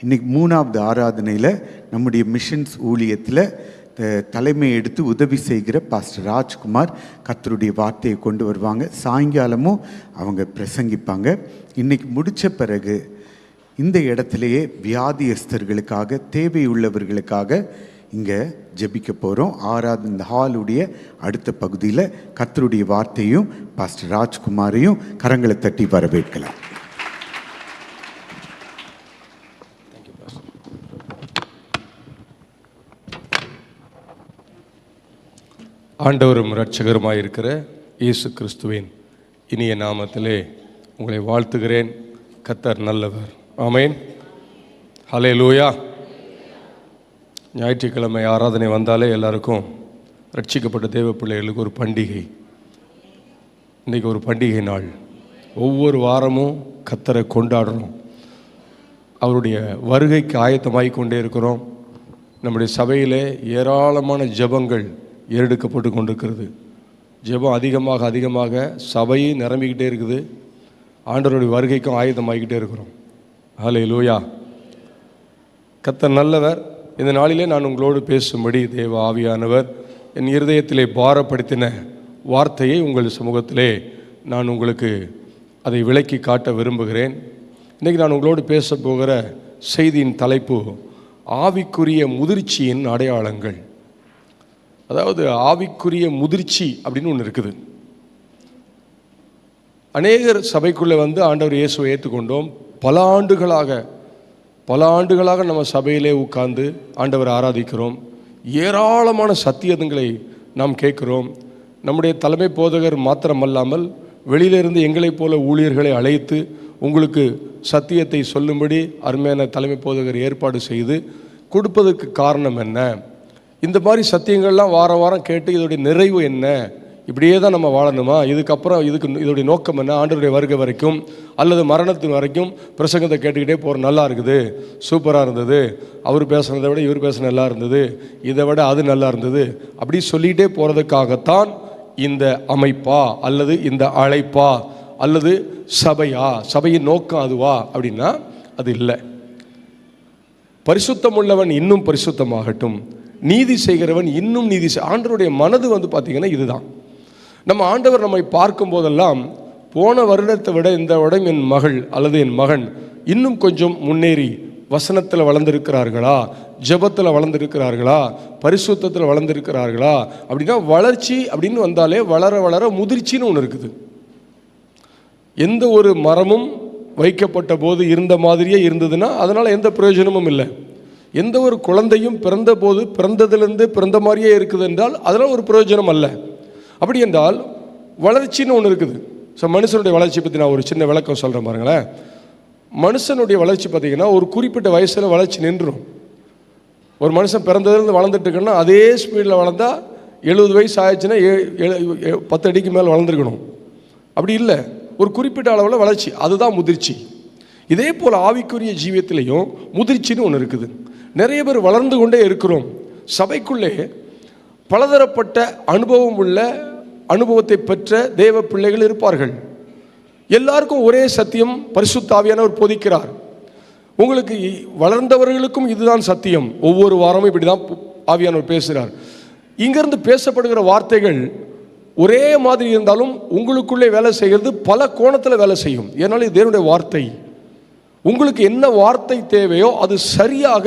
இன்றைக்கி 3வது ஆராதனையில் நம்முடைய மிஷன்ஸ் ஊழியத்தில் தலைமை எடுத்து உதவி செய்கிற பாஸ்டர் ராஜ்குமார் கர்த்தருடைய வார்த்தையை கொண்டு வருவாங்க. சாயங்காலமும் அவங்க பிரசங்கிப்பாங்க. இன்றைக்கி முடித்த பிறகு இந்த இடத்துலையே வியாதியஸ்தர்களுக்காக, தேவையுள்ளவர்களுக்காக இங்கே ஜெபிக்க போகிறோம். இந்த ஹாலுடைய அடுத்த பகுதியில் கர்த்தருடைய வார்த்தையும் பாஸ்டர் ராஜ்குமாரையும் கரங்களை தட்டி வரவேற்கலாம். ஆண்டவரும் இரட்சகருமாயிருக்கிற இயேசு கிறிஸ்துவின் இனிய நாமத்திலே உங்களை வாழ்த்துகிறேன். கர்த்தர் நல்லவர். ஆமென். ஹல்லேலூயா. ஞாயிற்றுக்கிழமை ஆராதனை வந்தாலே எல்லாருக்கும் ரட்சிக்கப்பட்ட தேவ பிள்ளைகளுக்கு ஒரு பண்டிகை. இன்றைக்கி ஒரு பண்டிகை நாள். ஒவ்வொரு வாரமும் கர்த்தரை கொண்டாடுறோம். அவருடைய வருகைக்கு ஆயத்தமாகி கொண்டே இருக்கிறோம். நம்முடைய சபையிலே ஏராளமான ஜெபங்கள் ஏறெடுக்கப்பட்டு கொண்டிருக்கிறது. ஜெபம் அதிகமாக சபையை நிரம்பிக்கிட்டே இருக்குது. ஆண்டவருடைய வருகைக்கும் ஆயத்தமாகிக்கிட்டே இருக்கிறோம். ஹல்லேலூயா. கர்த்தர் நல்லவர். இந்த நாளிலே நான் உங்களோடு பேசும்படி தேவ ஆவியானவர் என் இருதயத்திலே பாரப்படுத்தின வார்த்தையை உங்கள் சமூகத்திலே நான் உங்களுக்கு அதை விளக்கி காட்ட விரும்புகிறேன். இன்றைக்கி நான் உங்களோடு பேச போகிற செய்தியின் தலைப்பு ஆவிக்குரிய முதிர்ச்சியின் அடையாளங்கள். அதாவது ஆவிக்குரிய முதிர்ச்சி அப்படின்னு ஒன்று இருக்குது. அநேகர் சபைக்குள்ளே ஆண்டவர் இயேசுவை ஏற்றுக்கொண்டோம். பல ஆண்டுகளாக நம்ம சபையிலே உட்கார்ந்து ஆண்டவரை ஆராதிக்கிறோம். ஏராளமான சத்தியங்களை நாம் கேட்குறோம். நம்முடைய தலைமை போதகர் மாத்திரமல்லாமல் வெளியிலிருந்து எங்களைப் போல ஊழியர்களை அழைத்து உங்களுக்கு சத்தியத்தை சொல்லும்படி அருமையான தலைமை போதகர் ஏற்பாடு செய்து கொடுப்பதற்கு காரணம் என்ன? இந்த மாதிரி சத்தியங்கள்லாம் வாரம் கேட்டு இதோடைய நிறைவு என்ன? இப்படியே தான் நம்ம வாழணுமா? இதுக்கப்புறம் இதோடைய நோக்கம் என்ன? ஆண்டவருடைய வருகை வரைக்கும் அல்லது மரணத்தின் வரைக்கும் பிரசங்கத்தை கேட்டுக்கிட்டே போகிற நல்லா இருக்குது, சூப்பராக இருந்தது, அவர் பேசுனதை விட இவர் பேசுன நல்லா இருந்தது, இதை விட அது நல்லா இருந்தது, அப்படி சொல்லிகிட்டே போகிறதுக்காகத்தான் இந்த அமைப்பா அல்லது இந்த அழைப்பா அல்லது சபையா? சபையின் நோக்கம் அதுவா அப்படின்னா அது இல்லை. பரிசுத்தம் உள்ளவன் இன்னும் பரிசுத்தமாகட்டும், நீதி செய்கிறவன் இன்னும் நீதி ஆண்டவருடைய மனது பார்த்திங்கன்னா இதுதான். நம்ம ஆண்டவர் நம்மை பார்க்கும் போதெல்லாம் போன வருடத்தை விட இந்த வருடம் என் மகள் அல்லது என் மகன் இன்னும் கொஞ்சம் முன்னேறி வசனத்தில் வளர்ந்துருக்கிறார்களா, ஜெபத்தில் வளர்ந்துருக்கிறார்களா, பரிசுத்தத்தில் வளர்ந்துருக்கிறார்களா அப்படின்னா வளர்ச்சி அப்படின்னு வந்தாலே வளர முதிர்ச்சின்னு ஒன்று இருக்குது. எந்த ஒரு மரமும் வைக்கப்பட்ட போது இருந்த மாதிரியே இருந்ததுன்னா அதனால் எந்த பிரயோஜனமும் இல்லை. எந்த ஒரு குழந்தையும் பிறந்த போது பிறந்ததுலேருந்து பிறந்த மாதிரியே இருக்குது என்றால் அதெல்லாம் ஒரு பிரயோஜனம் அல்ல. அப்படி என்றால் வளர்ச்சின்னு ஒன்று இருக்குது. ஸோ மனுஷனுடைய வளர்ச்சி பற்றி நான் ஒரு சின்ன விளக்கம் சொல்கிறேன் பாருங்களேன். மனுஷனுடைய வளர்ச்சி பார்த்திங்கன்னா ஒரு குறிப்பிட்ட வயசில் வளர்ச்சி நின்றுடும். ஒரு மனுஷன் பிறந்ததுலேருந்து வளர்ந்துட்டு இருக்குன்னா அதே ஸ்பீடில் வளர்ந்தால் 70 வயசு ஆயிடுச்சுன்னா 10 அடிக்கு மேலே வளர்ந்துருக்கணும். அப்படி இல்லை, ஒரு குறிப்பிட்ட அளவில் வளர்ச்சி, அதுதான் முதிர்ச்சி. இதே போல் ஆவிக்குரிய ஜீவியத்திலையும் முதிர்ச்சின்னு ஒன்று இருக்குது. நிறைய பேர் வளர்ந்து கொண்டே இருக்கிறோம். சபைக்குள்ளே பலதரப்பட்ட அனுபவத்தை பெற்ற தேவ பிள்ளைகள் இருப்பார்கள். எல்லாருக்கும் ஒரே சத்தியம் பரிசுத்த ஆவியானவர் போதிக்கிறார். உங்களுக்கு வளர்ந்தவர்களுக்கும் இதுதான் சத்தியம். ஒவ்வொரு வாரமும் இப்படி தான் ஆவியானவர் பேசுகிறார். இங்கிருந்து பேசப்படுகிற வார்த்தைகள் ஒரே மாதிரி இருந்தாலும் உங்களுக்குள்ளே வேலை செய்கிறது பல கோணத்தில் வேலை செய்யும். ஏன்னாலும் இது தேவனுடைய வார்த்தை. உங்களுக்கு என்ன வார்த்தை தேவையோ அது சரியாக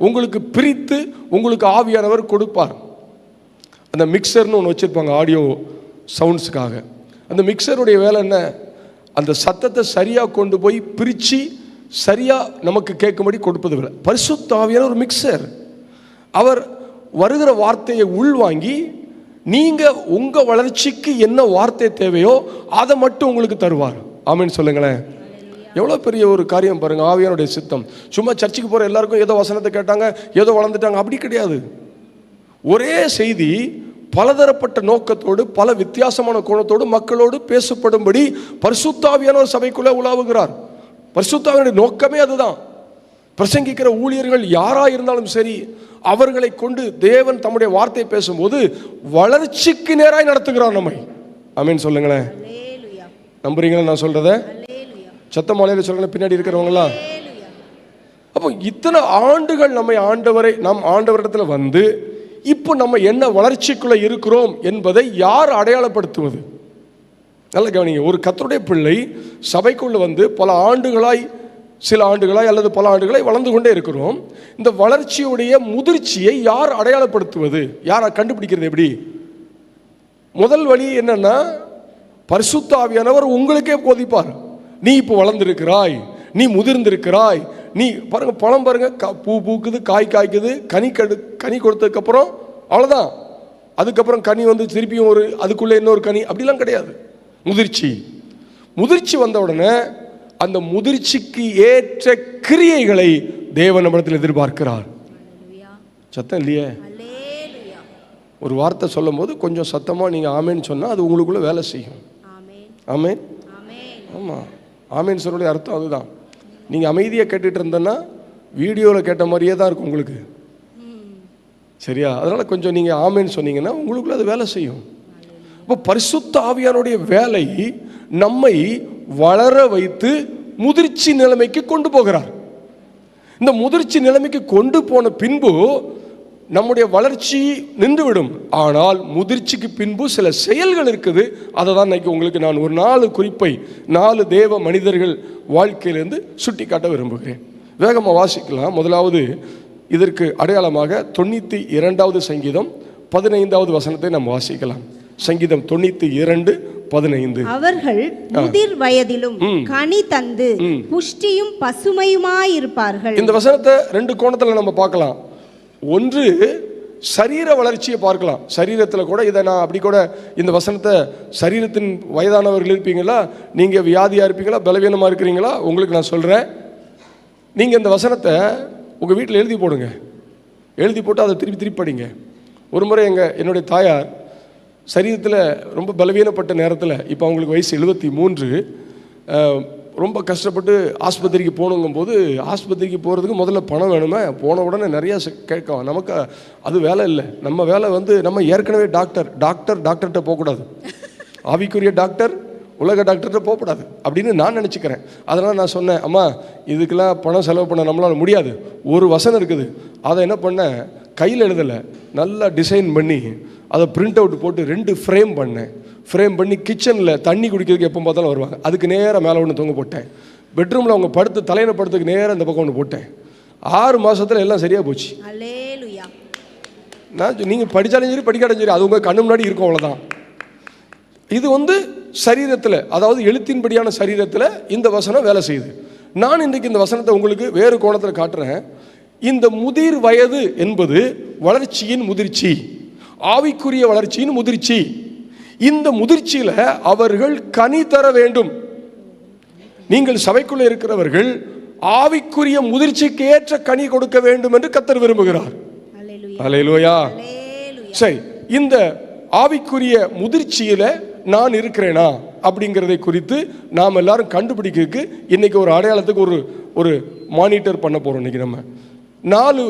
உங்களுக்கு பிரித்து உங்களுக்கு ஆவியானவர் கொடுப்பார். அந்த மிக்சர்னு ஒன்று வச்சுருப்பாங்க ஆடியோ சவுண்ட்ஸுக்காக. அந்த மிக்சருடைய வேலை என்ன? அந்த சத்தத்தை சரியாக கொண்டு போய் பிரித்து சரியாக நமக்கு கேட்கும்படி கொடுப்பது வேலை. பரிசுத்த ஆவியான ஒரு மிக்சர். அவர் வருகிற வார்த்தையை உள்வாங்கி நீங்கள் உங்கள் வளர்ச்சிக்கு என்ன வார்த்தை தேவையோ அதை மட்டும் உங்களுக்கு தருவார். ஆமென் சொல்லுங்களேன். எவ்வளோ பெரிய ஒரு காரியம் பாருங்கள். ஆவியானுடைய சித்தம். சும்மா சர்ச்சுக்கு போகிற எல்லாருக்கும் ஏதோ வசனத்தை கேட்டாங்க, ஏதோ வளர்ந்துட்டாங்க, அப்படி கிடையாது. ஒரே செய்தி பலதரப்பட்ட நோக்கத்தோடு பல வித்தியாசமான கோணத்தோடு மக்களோடு பேசப்படும்படி பரிசுத்த ஆவியானவர் சபைக்குள்ளே உலாவுகிறார். பரிசுத்த ஆவியானுடைய நோக்கமே அதுதான். பிரசங்கிக்கிற ஊழியர்கள் யாராக இருந்தாலும் சரி, அவர்களை கொண்டு தேவன் தம்முடைய வார்த்தை பேசும்போது வளர்ச்சிக்கு நேராய் நடத்துகிறார் நம்மை. ஆமென் சொல்லுங்களேன். நம்புறீங்களா நான் சொல்றத? சத்தமாலையில் சொல்லுங்க பின்னாடி இருக்கிறவங்களா. அப்போ இத்தனை ஆண்டுகள் நம்மை நாம் ஆண்டவரிடத்தில் வந்து இப்போ நம்ம என்ன வளர்ச்சிக்குள்ளே இருக்கிறோம் என்பதை யார் அடையாளப்படுத்துவது? நல்ல கவனிங்க. ஒரு கர்த்தருடைய பிள்ளை சபைக்குள்ளே வந்து சில ஆண்டுகளாய் அல்லது பல ஆண்டுகளாய் வளர்ந்து கொண்டே இருக்கிறோம். இந்த வளர்ச்சியுடைய முதிர்ச்சியை யார் அடையாளப்படுத்துவது? யார் கண்டுபிடிக்கிறது? எப்படி? முதல் வழி என்னன்னா, பரிசுத்த ஆவியானவர் உங்களுக்கே போதிப்பார். நீ இப்போ வளர்ந்திருக்கிறாய், நீ முதிர்ந்திருக்கிறாய். நீ பாருங்க, பழம் பாருங்க, பூ பூக்குது, காய் காய்க்குது, கனி கொடுத்ததுக்கப்புறம் அவ்வளோதான். அதுக்கப்புறம் கனி வந்து திருப்பியும் அதுக்குள்ளே இன்னொரு கனி, அப்படிலாம் கிடையாது. முதிர்ச்சி வந்த உடனே அந்த முதிர்ச்சிக்கு ஏற்ற கிரியைகளை தேவன் நம்மிடத்தில் எதிர்பார்க்கிறார். சத்தம் இல்லையே? ஒரு வார்த்தை சொல்லும் போது கொஞ்சம் சத்தமாக நீங்கள் ஆமேன்னு சொன்னால் அது உங்களுக்குள்ள வேலை செய்யும். ஆமேன். ஆமாம், ஆமேன்னு சொல்லுடைய அர்த்தம் அதுதான். நீங்கள் அமைதியாக கேட்டுட்டு இருந்தேன்னா வீடியோவில் கேட்ட மாதிரியே தான் இருக்கும் உங்களுக்கு. சரியா? அதனால் கொஞ்சம் நீங்கள் ஆமேன்னு சொன்னீங்கன்னா உங்களுக்குள்ள அது வேலை செய்யும். இப்போ பரிசுத்த ஆவியானுடைய வேலை நம்மை வளர வைத்து முதிர்ச்சி நிலைமைக்கு கொண்டு போகிறார். இந்த முதிர்ச்சி நிலைமைக்கு கொண்டு போன பின்பு நம்முடைய வளர்ச்சி நின்றுவிடும். ஆனால் முதிர்ச்சிக்கு பின்பு சில செயல்கள் இருக்குது. அதை தான் இன்னைக்கு உங்களுக்கு நான் ஒரு 4 குறிப்பை 4 தேவ மனிதர்கள் வாழ்க்கையிலிருந்து சுட்டி காட்ட விரும்புகிறேன். வேகமாக வாசிக்கலாம். முதலாவது இதற்கு அடையாளமாக 92வது சங்கீதம் 15வது வசனத்தை நாம் வாசிக்கலாம். சங்கீதம் 92:15. அவர்கள் முதிர் வயதிலும் கனி தந்து புஷ்டியும் பசுமையுமாயிருப்பார்கள். இந்த வசனத்தை 2 கோணத்தில் நம்ம பார்க்கலாம். ஒன்று, சரீர வளர்ச்சியை பார்க்கலாம். சரீரத்தில் கூட இதை நான் அப்படி கூட இந்த வசனத்தை, சரீரத்தின் வயதானவர்கள் இருப்பீங்களா, நீங்கள் வியாதியாக இருப்பீங்களா, பலவீனமாக இருக்கிறீங்களா, உங்களுக்கு நான் சொல்கிறேன். நீங்கள் இந்த வசனத்தை உங்கள் வீட்டில் எழுதி போடுங்க. எழுதி போட்டு அதை திருப்பி படிங்க. ஒரு முறை என்னுடைய தாயார் சரீரத்தில் ரொம்ப பலவீனப்பட்ட நேரத்தில், இப்போ அவங்களுக்கு வயசு 73, ரொம்ப கஷ்டப்பட்டு ஆஸ்பத்திரிக்கு போகணுங்கும்போது, ஆஸ்பத்திரிக்கு போகிறதுக்கு முதல்ல பணம் வேணுமே. போன உடனே நிறையா கேட்கும். நமக்கு அது வேலை இல்லை. நம்ம வேலை வந்து நம்ம ஏற்கனவே டாக்டர்கிட்ட போகக்கூடாது. ஆவிக்குரிய டாக்டர், உலக டாக்டர்கிட்ட போகக்கூடாது அப்படின்னு நான் நினச்சிக்கிறேன். அதனால் நான் சொன்னேன், அம்மா இதுக்கெல்லாம் பணம் செலவு பண்ண நம்மளால் முடியாது. ஒரு வசனம் இருக்குது, அதை என்ன பண்ணேன், கையில் எழுதலை, நல்லா டிசைன் பண்ணி அதை பிரிண்ட் அவுட் போட்டு 2 ஃப்ரேம் பண்ணி கிச்சனில் தண்ணி குடிக்கிறதுக்கு எப்போ பார்த்தாலும் வருவாங்க, அதுக்கு நேராக மேலே ஒன்று தொங்க போட்டேன். பெட்ரூமில் அவங்க தலையில படுத்துக்கு நேராக இந்த பக்கம் ஒன்று போட்டேன். 6 மாதத்தில் எல்லாம் சரியாக போச்சு. நான் நீங்கள் படித்தாலும் சரி படிக்காலும் சரி அது உங்கள் கண்ணு முன்னாடி இருக்கும், அவ்வளோதான். இது வந்து சரீரத்தில், அதாவது எழுத்தின்படியான சரீரத்தில் இந்த வசனம் வேலை செய்யுது. நான் இன்றைக்கு இந்த வசனத்தை உங்களுக்கு வேறு கோணத்தில் காட்டுறேன். இந்த முதிர் வயது என்பது வளர்ச்சியின் முதிர்ச்சி, ஆவிக்குரிய வளர்ச்சியின் முதிர்ச்சி. இந்த முதிர்ச்சியில் அவர்கள் கனி தர வேண்டும். நீங்கள் சபைக்குள்ளே இருக்கிறவர்கள் ஆவிக்குரிய முதிர்ச்சிக்கு ஏற்ற கனி கொடுக்க வேண்டும் என்று கர்த்தர் விரும்புகிறார். அல்லேலூயா. சரி, இந்த ஆவிக்குரிய முதிர்ச்சியில் நான் இருக்கிறேனா அப்படிங்கிறதை குறித்து நாம் எல்லாரும் கண்டுபிடிக்கிறதுக்கு இன்னைக்கு ஒரு அடையாளத்துக்கு ஒரு மானிட்டர் பண்ண போகிறோம். இன்னைக்கு நம்ம 4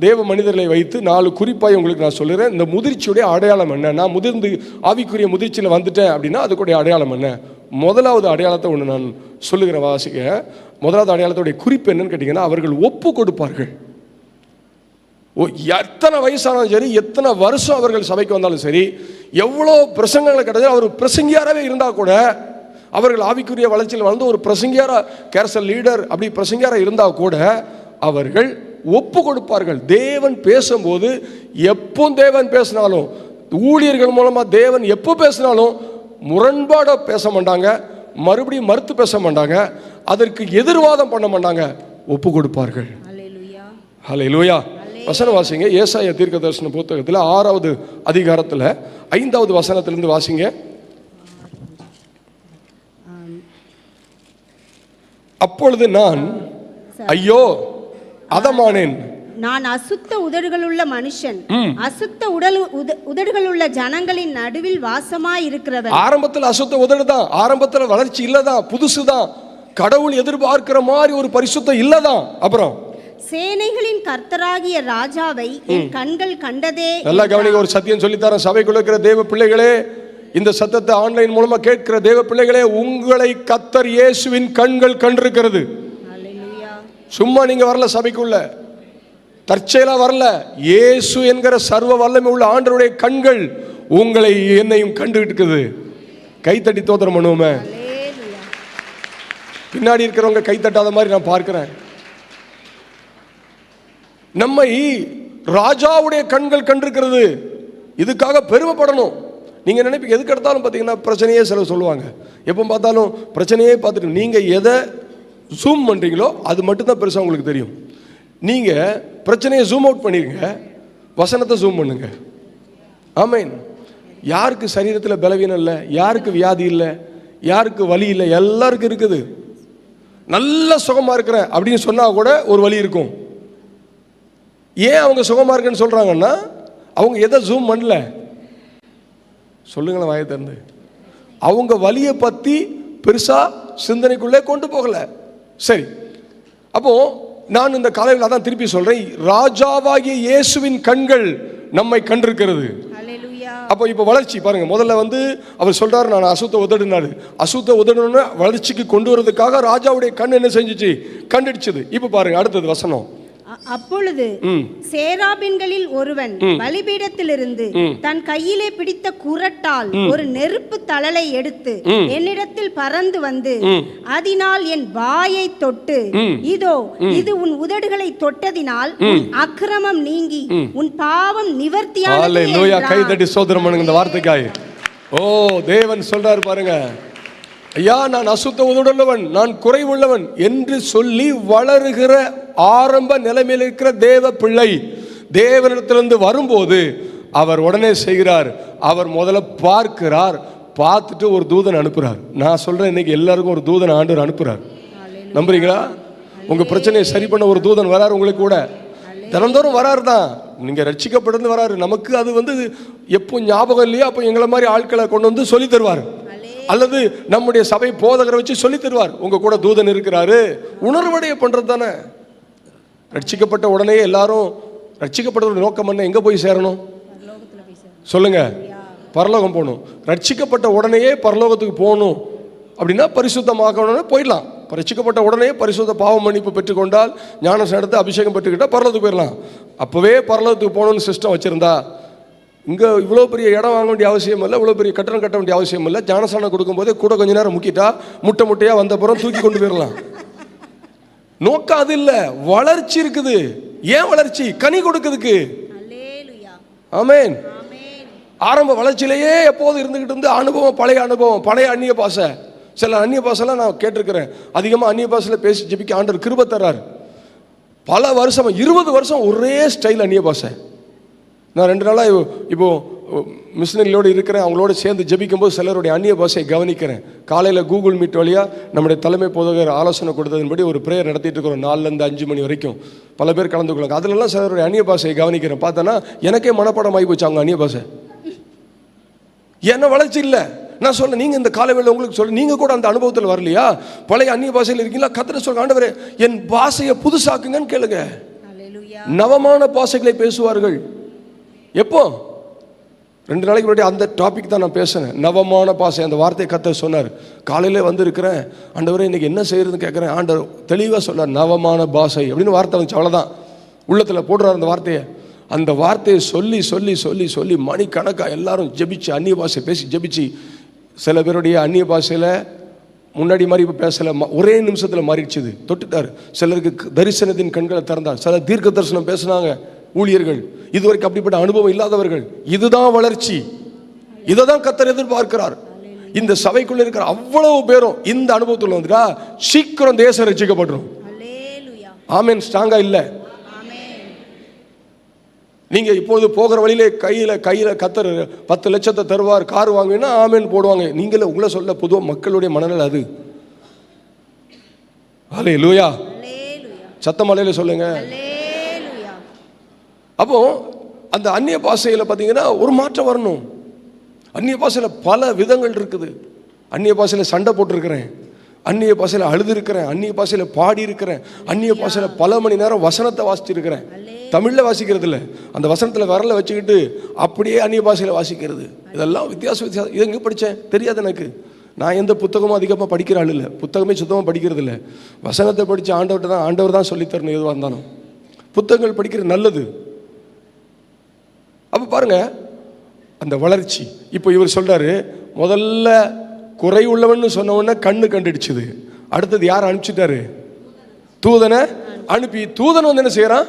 தேவ மனிதர்களை வைத்து 4 குறிப்பாக உங்களுக்கு நான் சொல்லுறேன். இந்த முதிர்ச்சியுடைய அடையாளம் என்ன? நான் முதிர்ந்து ஆவிக்குரிய முதிர்ச்சியில் வந்துட்டேன் அப்படின்னா அதுக்குடைய அடையாளம் என்ன? முதலாவது அடையாளத்தை ஒன்று நான் சொல்லுகிறேன், வாசிக்க. முதலாவது அடையாளத்துடைய குறிப்பு என்னன்னு கேட்டிங்கன்னா, அவர்கள் ஒப்பு கொடுப்பார்கள். எத்தனை வயசானாலும் சரி, எத்தனை வருஷம் அவர்கள் சபைக்கு வந்தாலும் சரி, எவ்வளோ பிரசங்கங்களை கிடையாது, அவர் பிரசங்கியாராகவே இருந்தால் கூட, அவர்கள் ஆவிக்குரிய வளர்ச்சியில் வந்து ஒரு பிரசங்கியாரா, கேர்சல் லீடர் அப்படி பிரசங்கியாரா இருந்தால் கூட அவர்கள் ஒப்பு கொடுப்பார்கள். தேவன் பேசும்போது, எப்போ தேவன் பேசினாலும், ஊழியர்கள் மூலமாக தேவன் எப்போ பேசினாலும் முரண்பாட பேச மாட்டாங்க, மறுபடியும் மறுத்து பேச மாட்டாங்க, அதற்கு எதிர்வாதம் பண்ண மாட்டாங்க, ஒப்பு கொடுப்பார்கள். ஹல்லேலூயா. வசனம் வாசிங்க. ஏசாயா தீர்க்கதரிசன புத்தகத்தில் 6வது அதிகாரத்தில் 5வது வசனத்திலிருந்து வாசிங்க. அப்பொழுது நான் ஐயோ அதமானேன், நான் அசுத்த உதடுகளுள்ள மனுஷன், அசுத்த உதடுகளுள்ள ஜனங்களின் நடுவில் வாசமாய் இருக்கிறவன். ஆரம்பத்தில் அசுத்த உதடு தான், ஆரம்பத்தில் வளர்ச்சி இல்லதான், புதுசுதான், கடவுள் எதிர்பார்க்கிற மாதிரி ஒரு பரிசுத்தம் இல்லதான். அப்புறம் சேனைகளின் கர்த்தராகிய ராஜாவை என் கண்கள் கண்டதே. நல்லா கவனிங்க, ஒரு சத்தியம் சொல்லித்தரேன். சபைக்குள்ள இருக்கிற தேவ பிள்ளைகளே, இந்த சத்தத்தை ஆன்லைன் மூலமா கேட்கிற தேவ பிள்ளைகளே, உங்களை கர்த்தர் இயேசுவின் கண்கள் கண்டிருக்கிறது. சும்மா நீங்க வரல சபைக்குள்ள, தற்செயலா வரல. இயேசு என்கிற சர்வ வல்லமை உள்ள ஆண்டவருடைய கண்கள் உங்களை என்னையும் கண்டுகிட்டு இருக்குது. கைத்தட்டி தோத்திரம் பண்ணுவோமே. பின்னாடி இருக்கிறவங்க கைத்தட்டாத மாதிரி நான் பார்க்கிறேன். நம்மை ராஜாவுடைய கண்கள் கண்டிருக்கிறது. இதுக்காக பெருமைப்படணும். நீங்க நினைப்பீங்க எதுக்கு எடுத்தாலும் பார்த்தீங்கன்னா பிரச்சனையே சில சொல்லுவாங்க. எப்போ பார்த்தாலும் பிரச்சனையே பார்த்துட்டு நீங்க எதை ஜூம் பண்றீங்களோ அது மட்டும்தான் பெருசாக உங்களுக்கு தெரியும். நீங்க பிரச்சனையை ஜூம் அவுட் பண்ணிருங்க, வசனத்தை ஜூம் பண்ணுங்க. ஆமேன். யாருக்கு சரீரத்தில் பலவீனம் இல்லை, யாருக்கு வியாதி இல்லை, யாருக்கு வலி இல்லை, எல்லாருக்கும் இருக்குது. நல்ல சுகமா இருக்கிறேன் அப்படின்னு சொன்னா கூட ஒரு வலி இருக்கும். ஏன் அவங்க சுகமா இருக்குன்னு சொல்றாங்கன்னா அவங்க எதை ஜூம் பண்ணல? சொல்லுங்களேன் வாயை திறந்து. அவங்க வலியை பத்தி பெருசா சிந்தனைக்குள்ளே கொண்டு போகல. சரி, அப்போ நான் இந்த காலையில் அதான் திருப்பி சொல்றேன், ராஜாவாகிய இயேசுவின் கண்கள் நம்மை கண்டிருக்கிறது. அப்போ இப்போ வளர்ச்சி பாருங்க. முதல்ல அவர் சொல்றாரு, நான் அசுத்த உதடுனாரு. அசுத்த உதடுன்னு வளர்ச்சிக்கு கொண்டு வரதுக்காக ராஜாவுடைய கண் என்ன செஞ்சிச்சு? கண்டிடுச்சது. இப்போ பாருங்க அடுத்தது வசனம். அப்பொழுது சேராபின்களில் ஒருவன் பலிபீடத்திலிருந்து தன் கையிலே பிடித்த குறட்டால் ஒரு நெருப்பு தழலை எடுத்து என்னிடத்தில் பறந்து வந்து அதனால் என் வாயை தொட்டு, இதோ இது உன் உதடுகளை தொட்டதினால் உன் அக்கிரமம் நீங்கி உன் பாவம் நிவர்த்தியானது. கைதட்டி சோதரம் பண்ணுங்க இந்த வார்த்தைக்காய். ஓ, தேவன் சொல்றாரு பாருங்க, ஐயா நான் அசுத்த உதடுள்ளவன், நான் குறைவுள்ளவன் என்று சொல்லி வளருகிற ஆரம்ப நிலைமையில் இருக்கிற தேவ பிள்ளை தேவனிடத்திலிருந்து வரும்போது அவர் உடனே செய்கிறார். அவர் முதல்ல பார்க்கிறார், பார்த்துட்டு ஒரு தூதன் அனுப்புறார். நான் சொல்றேன், இன்னைக்கு எல்லாருக்கும் ஒரு தூதன் ஆண்டவர் அனுப்புறார். நம்புறீங்களா? உங்க பிரச்சனையை சரி பண்ண ஒரு தூதன் வராரு உங்களுக்கு கூட. தினந்தோறும் வராரு தான். நீங்க ரட்சிக்கப்பட்டு வராரு. நமக்கு அது எப்போ ஞாபகம் இல்லையோ அப்போ எங்களை மாதிரி ஆட்களை கொண்டு வந்து சொல்லி தருவார். அல்லது நம்முடைய சபை போதகரை வச்சு சொல்லி தருவார். உங்க கூட தூதன் இருக்கிறாரு. உணர்வடைய பண்றது தானே. ரட்சிக்கப்பட்ட உடனே எல்லாரும் ரட்சிக்கப்பட்ட நோக்கம் என்ன? எங்க போய் சேரணும் சொல்லுங்க? பரலோகம் போகணும். ரட்சிக்கப்பட்ட உடனேயே பரலோகத்துக்கு போகணும் அப்படின்னா பரிசுத்தமாக போயிடலாம். ரட்சிக்கப்பட்ட உடனே பரிசுத்த பாவ மன்னிப்பு பெற்றுக்கொண்டால், ஞானம் எடுத்து அபிஷேகம் பெற்றுக்கிட்டா பரலோகத்துக்கு போயிடலாம். அப்பவே பரலோகத்துக்கு போகணும்னு சிஸ்டம் வச்சிருந்தா இங்கே இவ்வளோ பெரிய இடம் வாங்க வேண்டிய அவசியம் இல்லை, இவ்வளோ பெரிய கட்டணம் கட்ட வேண்டிய அவசியம் இல்லை. ஞானஸ்நானம் கொடுக்கும்போதே கூட கொஞ்ச நேரம் முக்கிட்டா முட்டையாக வந்த பிறகு தூக்கி கொண்டு போயிடலாம். நோக்கம் அது இல்லை, வளர்ச்சி இருக்குது. ஏன் வளர்ச்சி? கனி கொடுக்குறதுக்கு. ஆமேன். ஆரம்ப வளர்ச்சியிலேயே எப்போது இருந்துகிட்டு இருந்து அனுபவம், பழைய அந்நிய பாசை. சில அந்நிய பாசெல்லாம் நான் கேட்டிருக்கிறேன். அதிகமாக அந்நிய பாசையில் பேசி ஜெபிக்க ஆண்டவர் கிருபை தர்றார். பல வருஷம் 20 வருஷம் ஒரே ஸ்டைல் அந்நிய பாசை. நான் 2 நாளாக இப்போ மிஷினரியோடு இருக்கிறேன். அவங்களோட சேர்ந்து ஜெபிக்கும்போது சிலருடைய அந்நிய பாஷையை கவனிக்கிறேன். காலையில் கூகுள் மீட் வழியாக நம்முடைய தலைமை போதகர் ஆலோசனை கொடுத்ததின்படி ஒரு ப்ரேயர் நடத்திட்டு இருக்கிறோம். 4லேருந்து 5 மணி வரைக்கும் பல பேர் கலந்துக்கொள்ளாங்க. அதிலெல்லாம் சிலருடைய அந்நிய பாஷையை கவனிக்கிறேன். பார்த்தோன்னா எனக்கே மனப்பாடம் ஆகி போச்சு அவங்க அந்நிய பாஷை. என்ன வளர்ச்சி இல்லை. நான் சொல்ல, நீங்கள் இந்த காலவேளை உங்களுக்கு சொல்ல, நீங்கள் கூட அந்த அனுபவத்தில் வரலையா? பழைய அந்நிய பாஷையில் இருக்கீங்களா? கர்த்தர் சொல்ல, ஆண்டவரே என் பாஷையை புதுசாக்குங்கன்னு கேளுங்க. நவமான பாஷைகளை பேசுவார்கள். எப்போ? 2 நாளைக்கு முன்னாடி அந்த டாபிக் தான் நான் பேசினேன். நவமான பாஷை, அந்த வார்த்தையை கர்த்தர் சொன்னார். காலையில் வந்திருக்கிறேன், ஆண்டவரே இன்னைக்கு என்ன செய்யறதுன்னு கேட்குறேன். ஆண்டவர் தெளிவாக சொன்னார், நவமான பாஷை அப்படின்னு வார்த்தை வந்துச்சு. அவ்வளோதான், உள்ளத்தில் போடுறார் அந்த வார்த்தையை. அந்த வார்த்தையை சொல்லி சொல்லி சொல்லி சொல்லி மணிக்கணக்காக எல்லாரும் ஜெபிச்சு அந்நிய பாஷை பேசி ஜெபிச்சு, சில பேருடைய அந்நிய பாஷையில் முன்னாடி மாதிரி இப்போ பேசலை, ஒரே நிமிஷத்தில் மாறிடுச்சுது, தொட்டுட்டார். சிலருக்கு தரிசனத்தின் கண்களை திறந்தார். சில தீர்க்க தரிசனம் பேசினாங்க ஊழியர்கள், இதுவரைக்கும் அப்படிப்பட்ட அனுபவம் இல்லாதவர்கள். இதுதான் வளர்ச்சி. இதை தான் கர்த்தர் எதிர்பார்க்கிறார். இந்த சபைக்குள்ள இருக்கிற அவ்வளவு பேரும் இந்த அனுபவத்தில் வந்துட்டா சீக்கிரம் தேசம் ரட்சிக்கப்படும். ஆமென். ஸ்ட்ராங்கா இல்ல. நீங்க இப்போது போகிற வழியிலே கையில கர்த்தர் 10 லட்சத்தை தருவார், கார் வாங்கினா ஆமென் போடுவாங்க. நீங்களே உங்களை சொல்ல பொதுவாக மக்களுடைய மனநிலை அது. ஹல்லேலூயா. சத்தமலையில சொல்லுங்க. அப்போ அந்த அந்நிய பாஷையில் பார்த்தீங்கன்னா ஒரு மாற்றம் வரணும். அந்நிய பாஷையில் பல விதங்கள் இருக்குது. அந்நிய பாஷையில் சண்டை போட்டிருக்கிறேன், அந்நிய பாஷையில் அழுதுருக்கிறேன், அந்நிய பாஷையில் பாடி இருக்கிறேன், அந்நிய பாஷையில் பல மணி நேரம் வசனத்தை வாசிச்சிருக்கிறேன். தமிழில் வாசிக்கிறது இல்லை, அந்த வசனத்தில் விரலை வச்சுக்கிட்டு அப்படியே அந்நிய பாஷையில் வாசிக்கிறது. இதெல்லாம் வித்தியாசம். இது எங்கே படித்தேன் தெரியாது எனக்கு. நான் எந்த புத்தகமும் அதிகமாக படிக்கிற ஆள் இல்லை, புத்தகமே சுத்தமாக படிக்கிறது இல்லை. வசனத்தை படித்து ஆண்டவர் தான் சொல்லித்தரணும் எதுவாக இருந்தாலும். புத்தகங்கள் படிக்கிறது நல்லது. அப்போ பாருங்க அந்த வளர்ச்சி. இப்போ இவர் சொல்றாரு, முதல்ல குறை உள்ளவன்னு சொன்ன உடனே கண்ணு கண்டுடிச்சுது. அடுத்தது யார் அனுப்பிச்சிட்டாரு? தூதனை அனுப்பி. தூதன் வந்து என்ன செய்யறான்?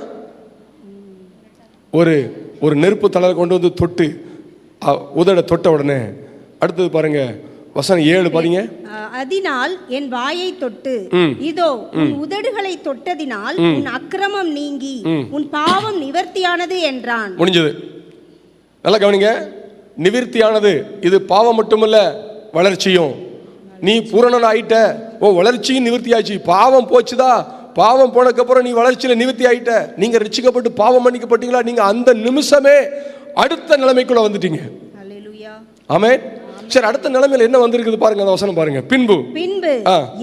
ஒரு நெருப்பு தளரை கொண்டு வந்து தொட்டு உதட தொட்ட உடனே அடுத்தது பாருங்க வசனம் 7 பாருங்க. அதனால் என் வாயை தொட்டு இதோ உன் உதடுகளை தொட்டதினால் உன் அக்கிரமம் நீங்கி உன் பாவம் நிவர்த்தியானது என்றான். முடிஞ்சது. நல்லா கவனிங்க, நிவர்த்தியானது. இது பாவம் மட்டுமல்ல, வளர்ச்சியும். நீ பூரணன் ஆயிட்ட, உன் வளர்ச்சியும் நிவர்த்தி ஆயிடுச்சு. பாவம் போச்சுதா, பாவம் போனதுக்கப்புறம் நீ வளர்ச்சியில நிவர்த்தி ஆயிட்ட. நீங்க ரட்சிக்கப்பட்டு பாவம் மன்னிக்கப்பட்டீங்களா, நீங்க அந்த நிமிஷமே அடுத்த நிலைமைக்குள்ள வந்துட்டீங்க. ஆமென். சரி, அடுத்த நிலைமையில என்ன வந்திருக்குது பாருங்க, அந்த வசனம் பாருங்க. பின்பு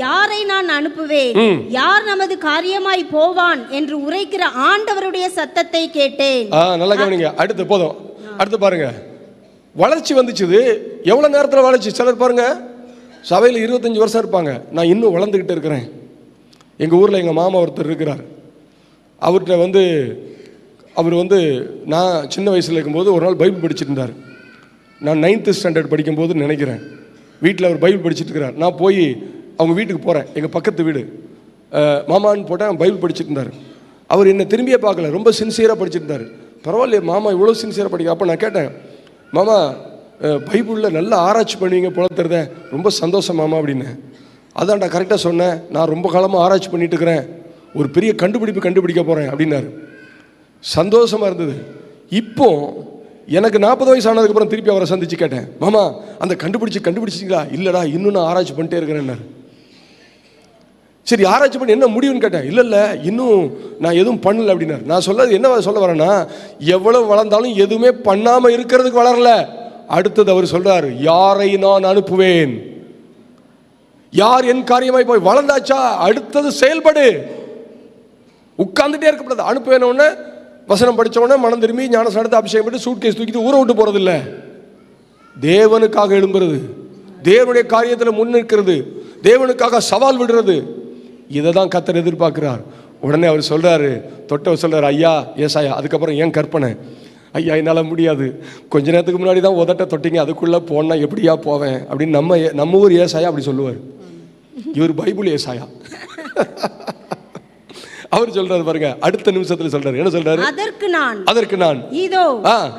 யாரை நான் அனுப்புவேன், யார் நமது காரியமாய் போவான் என்று உரைக்கிற ஆண்டவருடைய சத்தத்தை கேட்டேன். நல்லா கவனிங்க. அடுத்து போதும், அடுத்து பாருங்க. வளர்ச்சி வந்துச்சுது. எவ்வளவு நேரத்தில் வளர்ச்சி? சிலர் பாருங்க சபையில் 25 வருஷம் இருப்பாங்க, நான் இன்னும் வளர்ந்துக்கிட்டு இருக்கிறேன். எங்கள் ஊரில் எங்கள் மாமா ஒருத்தர் இருக்கிறார். அவர்கிட்ட அவர் நான் சின்ன வயசில் இருக்கும்போது ஒரு நாள் பைபிள் படிச்சுட்டு இருந்தார். நான் 9th ஸ்டாண்டர்ட் படிக்கும்போது நினைக்கிறேன். வீட்டில் அவர் பைபிள் படிச்சுட்டு இருக்கிறார். நான் போய் அவங்க வீட்டுக்கு போகிறேன், எங்கள் பக்கத்து வீடு. மாமான்னு போட்டேன், பைபிள் படிச்சுட்டு இருந்தார். அவர் என்னை திரும்பியே பார்க்கல, ரொம்ப சின்சியராக படிச்சுட்டு இருந்தார். பரவாயில்லையே மாமா இவ்வளோ சின்சியராக படிக்க. அப்போ நான் கேட்டேன், மாமா பைபிளில் நல்லா ஆராய்ச்சி பண்ணுவீங்க போல தெரியுத, ரொம்ப சந்தோஷம் மாமா அப்படின்னு. அதான்டா கரெக்டாக சொன்னேன், நான் ரொம்ப காலமாக ஆராய்ச்சி பண்ணிட்டு இருக்கிறேன், ஒரு பெரிய கண்டுபிடிக்க போகிறேன் அப்படின்னாரு. சந்தோஷமாக இருந்தது. இப்போ எனக்கு 40 வயசு ஆனதுக்கப்புறம் திருப்பி அவரை சந்திச்சு கேட்டேன், மாமா அந்த கண்டுபிடிச்சிங்களா? இல்லைடா, இன்னும் நான் ஆராய்ச்சி பண்ணிட்டே இருக்கிறேன்னாரு. சரி, ஆராய்ச்சி பண்ணி என்ன முடிவுன்னு கேட்டேன். இல்லை இன்னும் நான் எதுவும் பண்ணல அப்படின்னாரு. நான் என்ன சொல்ல வரேன்னா, எவ்வளவு வளர்ந்தாலும் எதுவுமே பண்ணாமல் இருக்கிறதுக்கு வளரல. அடுத்தது அவர் சொல்றாரு, யாரை நான் அனுப்புவேன், யார் என் காரியமாய் போய். வளர்ந்தாச்சா, அடுத்தது செயல்படு. உட்கார்ந்துட்டே இருக்கக்கூடாது. அனுப்புவேன் உடனே வசனம் படிச்ச உடனே மனம் திரும்பி ஞானஸ்நானத்தை அபிஷேகம் பண்ணி சூட்கேஸ் தூக்கிட்டு ஊரை விட்டு போறது இல்லை. தேவனுக்காக எழும்புறது, தேவனுடைய காரியத்தில் முன்னிற்கிறது, தேவனுக்காக சவால் விடுறது. இதை தான் கர்த்தர் எதிர்பார்க்கிறார். உடனே அவர் சொல்றாரு, தொட்டவர் சொல்றாரு, ஐயா ஏசாயா. அதுக்கப்புறம் ஏன் கற்பனை, ஐயா என்னால் முடியாது, கொஞ்ச நேரத்துக்கு முன்னாடி தான் உதட்ட தொட்டிங்க, அதுக்குள்ளே போனால் எப்படியா போவேன் அப்படின்னு நம்ம ஊர் ஏசாயா அப்படி சொல்லுவார். இவர் பைபிள் ஏசாயா. அவர் சொல்றாரு பாருங்க, அடுத்த நிமிஷத்துல சொல்றாரு. என்ன சொல்றாரு? அதற்கு நான் இதோ